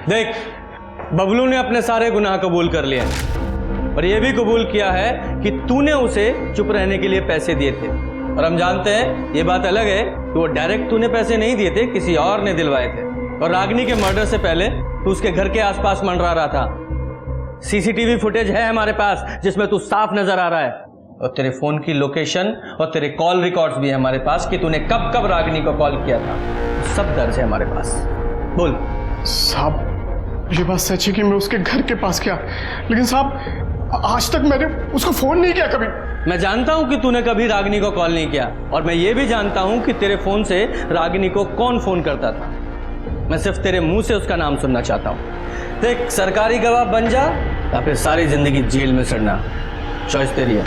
देख, बबलू ने अपने सारे गुनाह कबूल कर लिए और ये भी कबूल किया है कि तूने उसे चुप रहने के लिए पैसे दिए थे। और हम जानते हैं, ये बात अलग है कि वो डायरेक्ट तूने पैसे नहीं दिए थे, किसी और ने दिलवाए थे। और रागिनी के मर्डर से पहले तू उसके घर के आसपास मंडरा रहा था। सीसीटीवी फुटेज है हमारे पास जिसमें तू साफ नजर आ रहा है, और तेरे फोन की लोकेशन और तेरे कॉल रिकॉर्ड्स भी है हमारे पास कि तूने कब कब रागिनी को कॉल किया था। सब दर्ज है हमारे पास। बोल। साहब ये बात सच है कि मैं उसके घर के पास गया, लेकिन साहब आज तक मैंने उसको फोन नहीं किया कभी। मैं जानता हूं कि तूने कभी रागिनी को कॉल नहीं किया, और मैं ये भी जानता हूं कि तेरे फोन से रागिनी को कौन फोन करता था। मैं सिर्फ तेरे मुंह से उसका नाम सुनना चाहता हूं। देख, सरकारी गवाह बन जा या फिर सारी जिंदगी जेल में सड़ना, चॉइस तेरी है।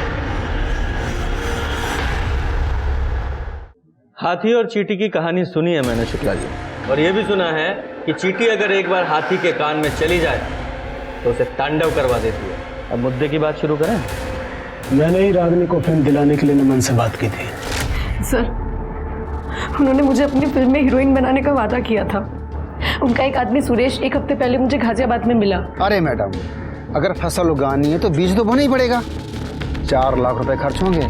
हाथी और चींटी की कहानी सुनी है मैंने शुक्ला जी, और यह भी सुना है कि चींटी अगर एक बार हाथी के कान में चली जाए तो उसे तांडव करवा देती है। अब मुद्दे की बात शुरू करें। मैंने ही रागिनी को फिल्म दिलाने के लिए नमन से बात की थी। सर, उन्होंने मुझे अपनी फिल्म में हीरोइन बनाने का वादा किया था। उनका एक आदमी सुरेश एक हफ्ते पहले मुझे गाजियाबाद में मिला। अरे मैडम, अगर फसल उगानी है तो बीज तो बोना ही पड़ेगा। 4 लाख रुपए खर्च होंगे,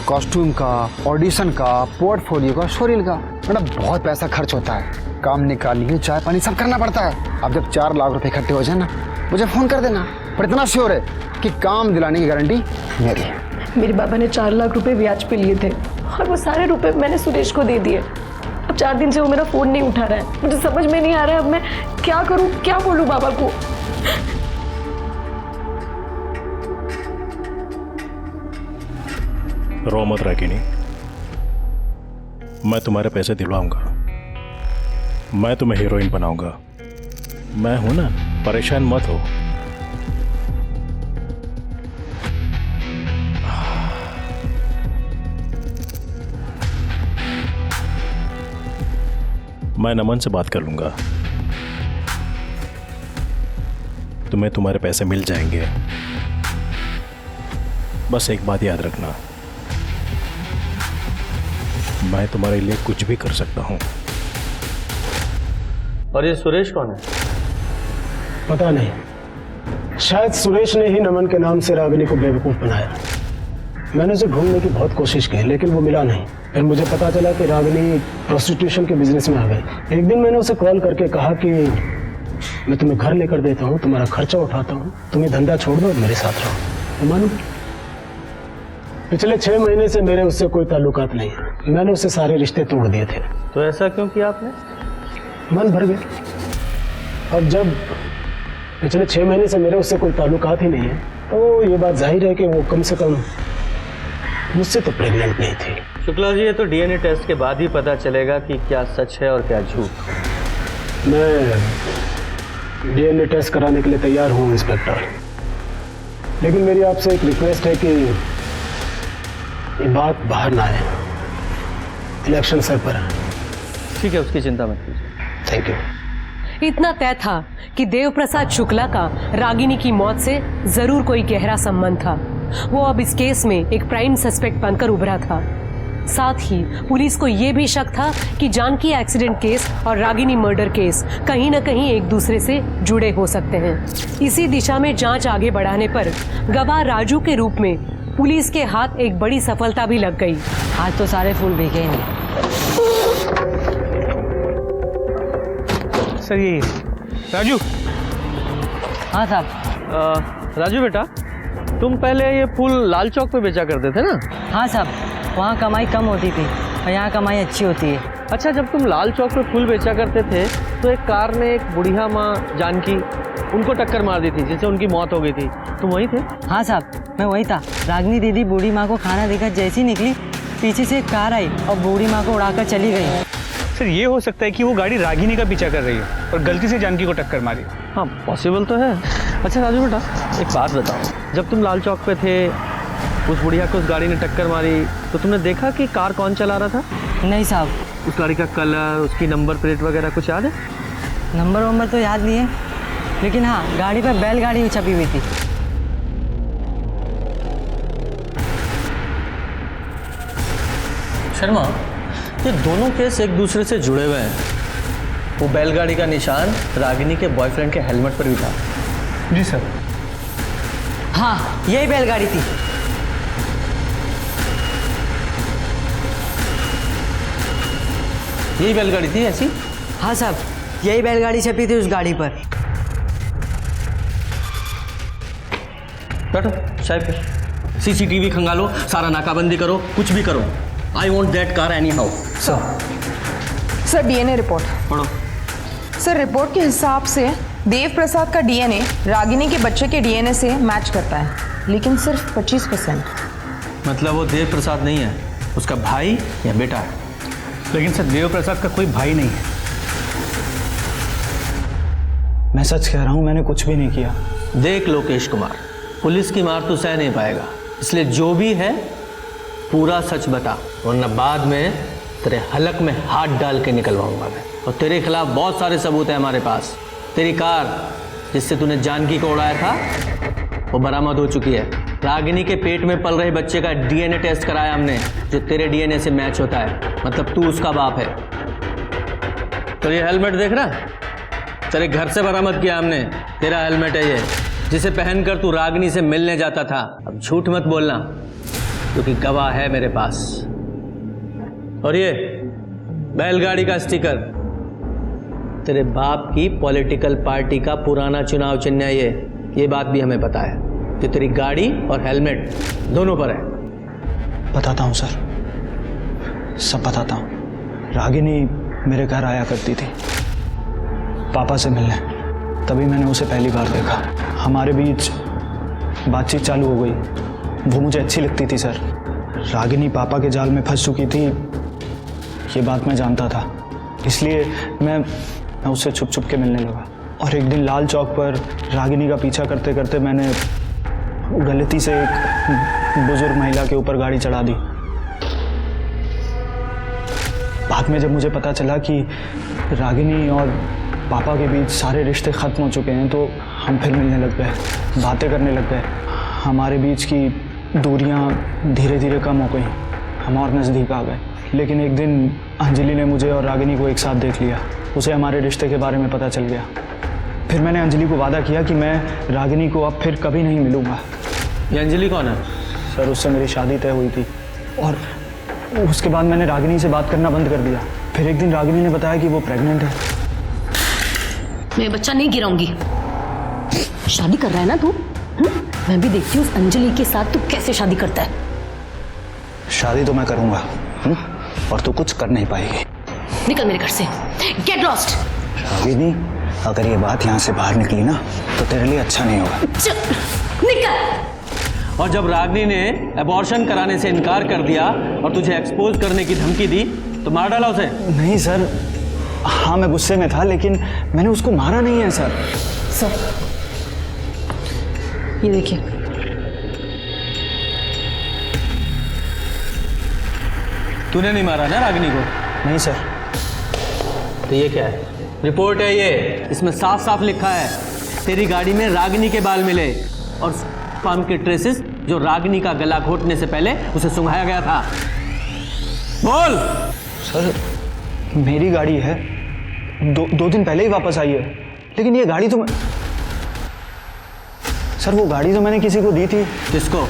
कॉस्ट्यूम का, ऑडिशन का, पोर्टफोलियो का, शोरील का। मैडम बहुत पैसा खर्च होता है, काम निकालिए, चाय पानी सब करना पड़ता है। अब जब 4 लाख रुपए इकट्ठे हो जाए ना, मुझे फोन कर देना। पर इतना श्योर है कि काम दिलाने की गारंटी मेरी है। मेरे बाबा ने 4 लाख रुपए ब्याज पे लिए थे और वो सारे रुपए मैंने सुरेश को दे दिए। अब 4 दिन से वो मेरा फोन नहीं उठा रहा है। मुझे समझ में नहीं आ रहा है अब मैं क्या करूं, क्या बोलूं बाबा को। रो मत रागिनी, मैं तुम्हारे पैसे दिलवाऊंगा, मैं तुम्हें हीरोइन बनाऊंगा। मैं हूं ना, परेशान मत हो। मैं नमन से बात कर लूंगा, तुम्हें तुम्हारे पैसे मिल जाएंगे। बस एक बात याद रखना, मैं तुम्हारे लिए कुछ भी कर सकता हूं। और ये सुरेश कौन है? पता नहीं, शायद सुरेश ने ही नमन के नाम से रागिनी को बेवकूफ बनाया। मैंने उसे ढूंढने की बहुत कोशिश की, लेकिन वो मिला नहीं। फिर मुझे पता चला कि रागिनी प्रोस्टिट्यूशन के बिजनेस में आ गई। एक दिन मैंने उसे कॉल करके कहा कि मैं तुम्हें घर लेकर देता हूँ, तुम्हारा खर्चा उठाता हूँ, तुम ये धंधा छोड़ दो और मेरे साथ रहो। तो मानो पिछले 6 महीने से मेरे उससे कोई ताल्लुकात नहीं है। मैंने उससे सारे रिश्ते तोड़ दिए थे। तो ऐसा क्यों किया आपने? मन भर गया। अब जब पिछले 6 महीने से मेरे उससे कोई ताल्लुकात ही नहीं है तो ये बात जाहिर है कि वो कम से कम मुझसे तो प्रेग्नेंट नहीं थी। शुक्ला जी, ये तो डीएनए टेस्ट के बाद ही पता चलेगा कि क्या सच है और क्या झूठ। मैं डीएनए टेस्ट कराने के लिए तैयार हूँ इंस्पेक्टर, लेकिन मेरी आपसे एक रिक्वेस्ट है कि ये बात बाहर ना आए। इलेक्शन सर पर है। ठीक है, उसकी चिंता मत कीजिए। Thank you. इतना तय था कि देव प्रसाद शुक्ला का रागिनी की मौत से जरूर कोई गहरा संबंध था। वो अब इस केस में एक प्राइम सस्पेक्ट बनकर उभरा था। साथ ही पुलिस को यह भी शक था कि जानकी एक्सीडेंट केस और रागिनी मर्डर केस कहीं न कहीं एक दूसरे से जुड़े हो सकते हैं। इसी दिशा में जांच आगे बढ़ाने पर गवाह राजू के रूप में पुलिस के हाथ एक बड़ी सफलता भी लग गई। आज तो सारे फूल भीगे नहीं। सर यही राजू। हाँ साहब। राजू बेटा, तुम पहले ये फूल लाल चौक पे बेचा करते थे ना? हाँ साहब, वहाँ कमाई कम होती थी और यहाँ कमाई अच्छी होती है। अच्छा, जब तुम लाल चौक पे फूल बेचा करते थे तो एक कार ने एक बुढ़िया माँ जानकी उनको टक्कर मार दी थी जिससे उनकी मौत हो गई थी। तुम वहीं थे? हाँ साहब, मैं वही था। रागिनी दीदी बूढ़ी माँ को खाना देकर जैसी निकली, पीछे से एक कार आई और बूढ़ी माँ को उड़ाकर चली गई। सर, ये हो सकता है कि वो गाड़ी रागिनी का पीछा कर रही है और गलती से जानकी को टक्कर मारी। हाँ, पॉसिबल तो है। अच्छा राजू बेटा, एक बात बताओ, जब तुम लाल चौक पे थे, उस बुढ़िया को उस गाड़ी ने टक्कर मारी तो तुमने देखा कि कार कौन चला रहा था? नहीं साहब। उस गाड़ी का कलर, उसकी नंबर प्लेट वगैरह कुछ याद है? नंबर वंबर तो याद नहीं है, लेकिन हाँ, गाड़ी पर बैलगाड़ी छपी हुई थी। शर्मा, ये दोनों केस एक दूसरे से जुड़े हुए हैं। वो बैलगाड़ी का निशान रागिनी के बॉयफ्रेंड के हेलमेट पर भी था। जी सर। हाँ, यही बैलगाड़ी थी। यही बैलगाड़ी थी ऐसी? हाँ साहब, यही बैलगाड़ी छपी थी उस गाड़ी पर। बैठो, चाय पे। सीसीटीवी खंगालो, सारा नाकाबंदी करो, कुछ भी करो। I want that car any how. Sir DNA report पढ़ो। सर, रिपोर्ट के हिसाब से देव प्रसाद का डीएनए रागिनी के बच्चे के डीएनए से मैच करता है, लेकिन सिर्फ 25%। मतलब वो देव प्रसाद नहीं है, उसका भाई या बेटा है। लेकिन सर, देव प्रसाद का कोई भाई नहीं है। मैं सच कह रहा हूँ, मैंने कुछ भी नहीं किया। देख लोकेश कुमार, पुलिस की मार तो सह नहीं पाएगा, इसलिए जो भी है पूरा सच बता, वरना बाद में तेरे हलक में हाथ डाल के निकलवाऊंगा मैं। और तेरे खिलाफ बहुत सारे सबूत हैं हमारे पास। तेरी कार जिससे तूने जानकी को उड़ाया था वो बरामद हो चुकी है। रागिनी के पेट में पल रहे बच्चे का डीएनए टेस्ट कराया हमने, जो तेरे डीएनए से मैच होता है, मतलब तू उसका बाप है। तो ये हेलमेट देख रहा, तेरे घर से बरामद किया हमने। तेरा हेलमेट है ये, जिसे पहनकर तू रागिनी से मिलने जाता था। अब झूठ मत बोलना, क्योंकि गवाह है मेरे पास। और ये बैलगाड़ी का स्टिकर तेरे बाप की पॉलिटिकल पार्टी का पुराना चुनाव चिन्ह है। ये बात भी हमें पता है, जो तेरी गाड़ी और हेलमेट दोनों पर है। बताता हूँ सर, सब बताता हूँ। रागिनी मेरे घर आया करती थी पापा से मिलने, तभी मैंने उसे पहली बार देखा। हमारे बीच बातचीत चालू हो गई। वो मुझे अच्छी लगती थी सर। रागिनी पापा के जाल में फंस चुकी थी, ये बात मैं जानता था, इसलिए मैं उससे छुप छुप के मिलने लगा। और एक दिन लाल चौक पर रागिनी का पीछा करते करते मैंने गलती से एक बुजुर्ग महिला के ऊपर गाड़ी चढ़ा दी। बाद में जब मुझे पता चला कि रागिनी और पापा के बीच सारे रिश्ते ख़त्म हो चुके हैं, तो हम फिर मिलने लग गए, बातें करने लग गए। हमारे बीच की दूरियां धीरे धीरे कम हो गई, हम और नज़दीक आ गए। लेकिन एक दिन अंजलि ने मुझे और रागिनी को एक साथ देख लिया। उसे हमारे रिश्ते के बारे में पता चल गया। फिर मैंने अंजलि को वादा किया कि मैं रागिनी को अब फिर कभी नहीं मिलूंगा। ये अंजलि कौन है? सर, उससे मेरी शादी तय हुई थी और उसके बाद मैंने रागिनी से बात करना बंद कर दिया। फिर एक दिन रागिनी ने बताया कि वो प्रेग्नेंट है। मैं बच्चा नहीं गिराऊंगी। शादी कर रहा है ना तू? मैं भी देखती हूँ उस अंजलि के साथ तू कैसे शादी करता है। शादी तो मैं करूंगा और तू कुछ कर नहीं पाएगी। निकल मेरे घर से। Get lost. रागिनी, अगर ये बात यहाँ से बाहर निकली ना तो तेरे लिए अच्छा नहीं होगा। निकल। और जब रागिनी ने एबॉर्शन कराने से इनकार कर दिया और तुझे एक्सपोज करने की धमकी दी तो मार डाला उसे? नहीं सर, हाँ मैं गुस्से में था, लेकिन मैंने उसको मारा नहीं है सर। सर ये देखिए, तूने नहीं मारा ना रागिनी को? नहीं सर। तो ये क्या है? रिपोर्ट है ये, इसमें साफ साफ लिखा है तेरी गाड़ी में रागिनी के बाल मिले और फार्म के ट्रेसेस जो रागिनी का गला घोटने से पहले उसे सुंघाया गया था। बोल। सर मेरी गाड़ी है, दो दिन पहले ही वापस आई है, लेकिन ये गाड़ी तो सर वो गाड़ी तो मैंने किसी को दी थी। किसको?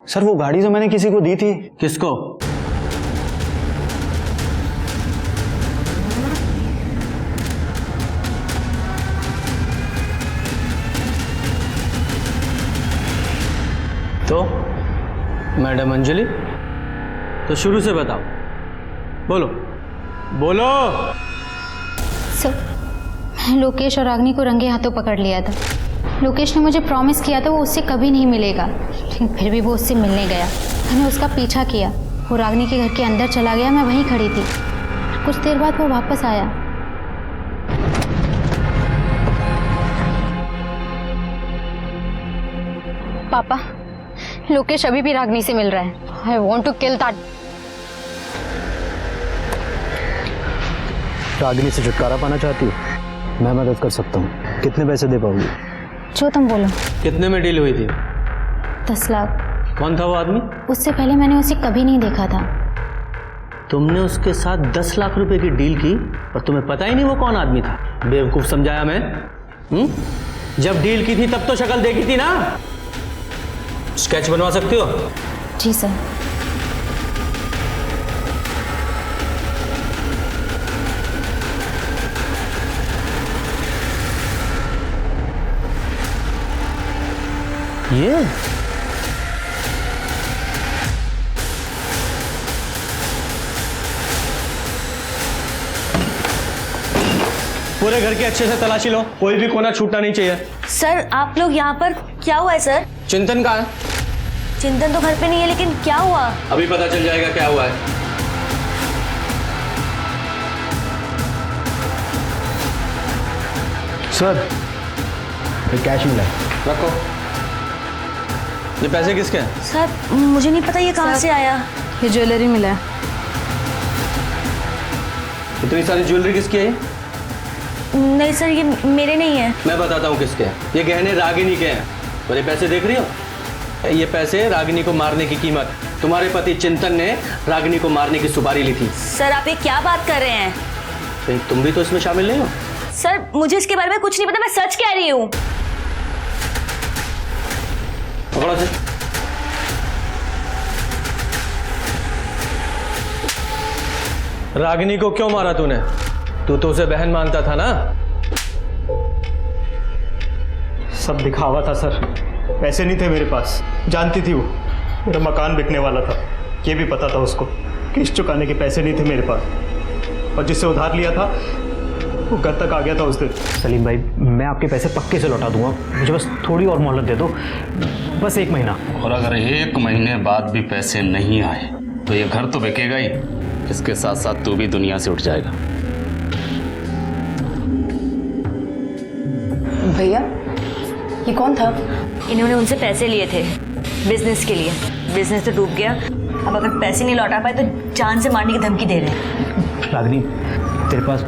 सर वो गाड़ी तो मैंने किसी को दी थी। किसको? तो मैडम अंजलि, तो शुरू से बताओ, बोलो बोलो। सर लोकेश और रागिनी को रंगे हाथों पकड़ लिया था। लोकेश ने मुझे प्रॉमिस किया था वो उससे कभी नहीं मिलेगा, लेकिन फिर भी वो उससे मिलने गया। मैंने उसका पीछा किया, वो रागिनी के घर के अंदर चला गया, मैं वहीं खड़ी थी। कुछ देर बाद वो वापस आया। पापा, लोकेश अभी भी रागिनी से मिल रहा है। I want to kill that. Ragini से छुटकारा पाना चाहती हो? मैं मदद कर सकता हूँ। कितने पैसे दे पाओगी? जो तुम बोलो। कितने में डील हुई थी? 10 लाख। कौन था वो आदमी? उससे पहले मैंने उसे कभी नहीं देखा था। तुमने उसके साथ 10 लाख रुपए की डील की और तुम्हें पता ही नहीं वो कौन आदमी था? बेवकूफ समझाया मैं? जब डील की थी तब तो शक्ल देखी थी ना? स्केच बनवा सकती हो? जी सर। ये पूरे घर की अच्छे से तलाशी लो, कोई भी कोना छूटना नहीं चाहिए। सर आप लोग यहाँ पर, क्या हुआ है सर? चिंतन कहाँ है? चिंतन तो घर पे नहीं है, लेकिन क्या हुआ? अभी पता चल जाएगा क्या हुआ है। सर ये कैश मिला है। रखो। ये पैसे किसके हैं? सर मुझे नहीं पता ये कहाँ से आया। ये ज्वेलरी मिला है। इतनी सारी ज्वेलरी किसकी है? नहीं सर ये मेरे नहीं है। मैं बताता हूँ किसके हैं। ये गहने रागिनी के हैं। और ये पैसे देख रही हो? ये पैसे रागिनी को मारने की कीमत। तुम्हारे पति चिंतन ने रागिनी को मारने की सुपारी ली थी। सर आप ये क्या बात कर रहे हैं? कहीं तुम भी तो इसमें शामिल नहीं हो? सर मुझे इसके बारे में कुछ नहीं पता, मैं सच कह रही हूँ। पकड़ो से। रागिनी को क्यों मारा तूने? तू तो उसे बहन मानता था ना? सब दिखावा था सर, पैसे नहीं थे मेरे पास। जानती थी वो मेरा मकान बिकने वाला था, ये भी पता था उसको। किस्त चुकाने के पैसे नहीं थे मेरे पास, और जिससे उधार लिया था वो घर तक आ गया था उस दिन। सलीम भाई, मैं आपके पैसे पक्के से लौटा दूंगा, मुझे बस थोड़ी और मोहलत दे दो, बस 1 महीना। और अगर 1 महीने बाद भी पैसे नहीं आए तो ये घर तो बिकेगा ही, इसके साथ साथ तू भी दुनिया से उठ जाएगा। भैया ये कौन था? इन्होंने उनसे पैसे लिए थे बिजनेस के लिए। बिजनेस तो डूब गया, अब अगर पैसे नहीं लौटा पाए तो जान से मारने की धमकी दे रहे हैं। रागिनी, तेरे पास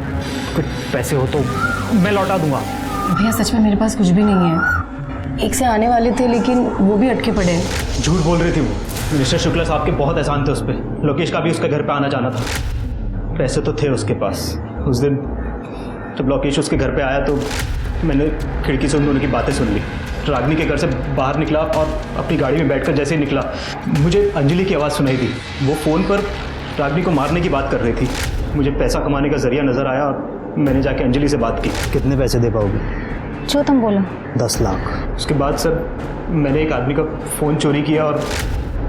कुछ पैसे हो तो मैं लौटा दूंगा। भैया सच में मेरे पास कुछ भी नहीं है। एक से आने वाले थे लेकिन वो भी अटके पड़े हैं। झूठ बोल रही थी वो। मिस्टर शुक्ला साहब के बहुत एहसान थे उस पर। लोकेश का भी उसके घर पे आना जाना था, पैसे तो थे उसके पास। उस दिन जब लोकेश उसके घर पे आया तो मैंने खिड़की से उन दोनों की बातें सुन ली। रागिनी के घर से बाहर निकला और अपनी गाड़ी में बैठकर जैसे ही निकला, मुझे अंजलि की आवाज़ सुनाई दी। वो फ़ोन पर रागिनी को मारने की बात कर रही थी। मुझे पैसा कमाने का जरिया नज़र आया और मैंने जाके अंजलि से बात की। कितने पैसे दे पाओगे? जो तुम बोलो। 10 लाख। उसके बाद सर मैंने एक आदमी का फ़ोन चोरी किया और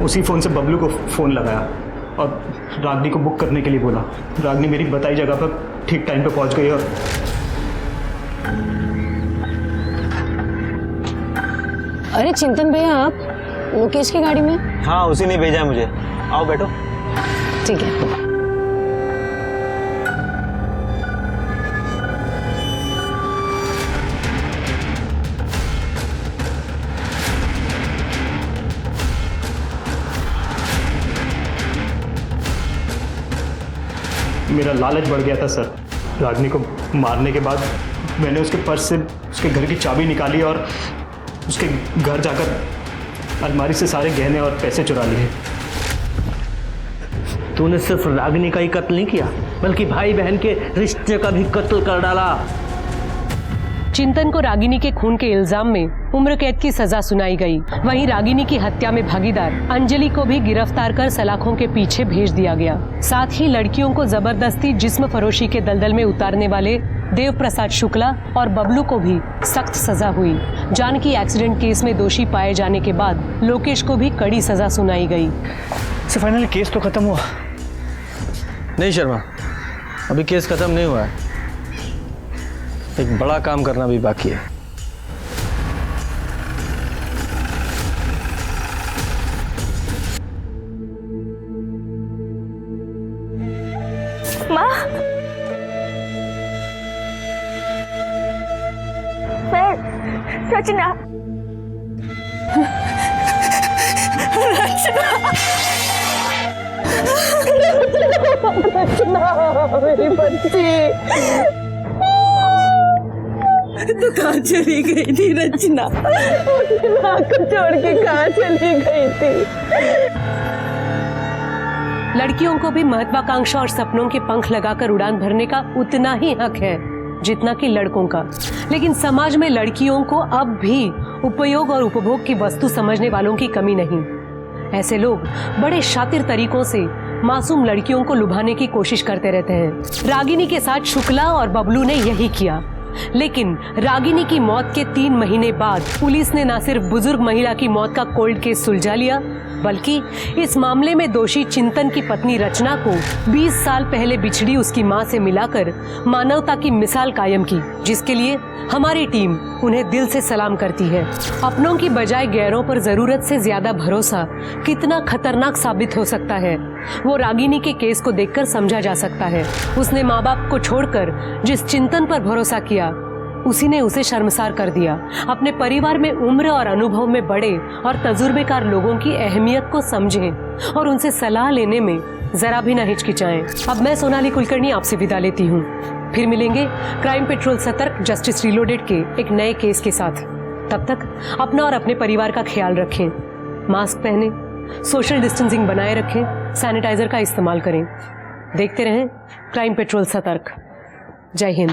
उसी फ़ोन से बबलू को फ़ोन लगाया। और रागनी को बुक करने के लिए बोला। रागनी मेरी बताई जगह पर ठीक टाइम पे पहुंच गई और अरे चिंतन भैया, आप मुकेश की गाड़ी में? हाँ, उसी ने भेजा है मुझे। आओ बैठो। ठीक है। मेरा लालच बढ़ गया था सर। रागनी को मारने के बाद मैंने उसके पर्स से उसके घर की चाबी निकाली और उसके घर जाकर अलमारी से सारे गहने और पैसे चुरा लिए। तूने सिर्फ रागिनी का ही कत्ल नहीं किया, बल्कि भाई बहन के रिश्ते का भी कत्ल कर डाला। चिंतन को रागिनी के खून के इल्जाम में उम्र कैद की सजा सुनाई गई। वहीं रागिनी की हत्या में भागीदार अंजलि को भी गिरफ्तार कर सलाखों के पीछे भेज दिया गया। साथ ही लड़कियों को जबरदस्ती जिस्म फरोशी के दलदल में उतारने वाले देव प्रसाद शुक्ला और बबलू को भी सख्त सजा हुई। जानकी एक्सीडेंट केस में दोषी पाए जाने के बाद लोकेश को भी कड़ी सजा सुनाई गई। सर फाइनली केस तो खत्म हुआ? नहीं शर्मा, अभी केस खत्म नहीं हुआ है। एक बड़ा काम करना भी बाकी है। माँ, मैं रचना। रचना मेरी बच्ची, तू कहाँ चली गई थी रचना? माँ को छोड़ के कहाँ चली गई थी? लड़कियों को भी महत्वाकांक्षा और सपनों के पंख लगाकर उड़ान भरने का उतना ही हक है जितना कि लड़कों का। लेकिन समाज में लड़कियों को अब भी उपयोग और उपभोग की वस्तु समझने वालों की कमी नहीं। ऐसे लोग बड़े शातिर तरीकों से मासूम लड़कियों को लुभाने की कोशिश करते रहते हैं। रागिनी के साथ शुक्ला और बबलू ने यही किया। लेकिन रागिनी की मौत के 3 महीने बाद पुलिस ने न सिर्फ बुजुर्ग महिला की मौत का कोल्ड केस सुलझा लिया, बल्कि इस मामले में दोषी चिंतन की पत्नी रचना को 20 साल पहले बिछड़ी उसकी मां से मिलाकर मानवता की मिसाल कायम की, जिसके लिए हमारी टीम उन्हें दिल से सलाम करती है। अपनों की बजाय गैरों पर जरूरत से ज्यादा भरोसा कितना खतरनाक साबित हो सकता है, वो रागिनी के केस को देखकर समझा जा सकता है। उसने माँ बाप को छोड़कर जिस चिंतन पर भरोसा किया, उसी ने उसे शर्मसार कर दिया। अपने परिवार में उम्र और अनुभव में बड़े और तजुर्बेकार लोगों की अहमियत को समझें और उनसे सलाह लेने में जरा भी न हिचकिचाएं। अब मैं सोनाली कुलकर्णी आपसे विदा लेती हूँ। फिर मिलेंगे क्राइम पेट्रोल सतर्क जस्टिस रिलोडेड के एक नए केस के साथ। तब तक अपना और अपने परिवार का ख्याल रखें, मास्क पहने, सोशल डिस्टेंसिंग बनाए रखें, सैनिटाइजर का इस्तेमाल करें। देखते रहें क्राइम पेट्रोल सतर्क। जय हिंद।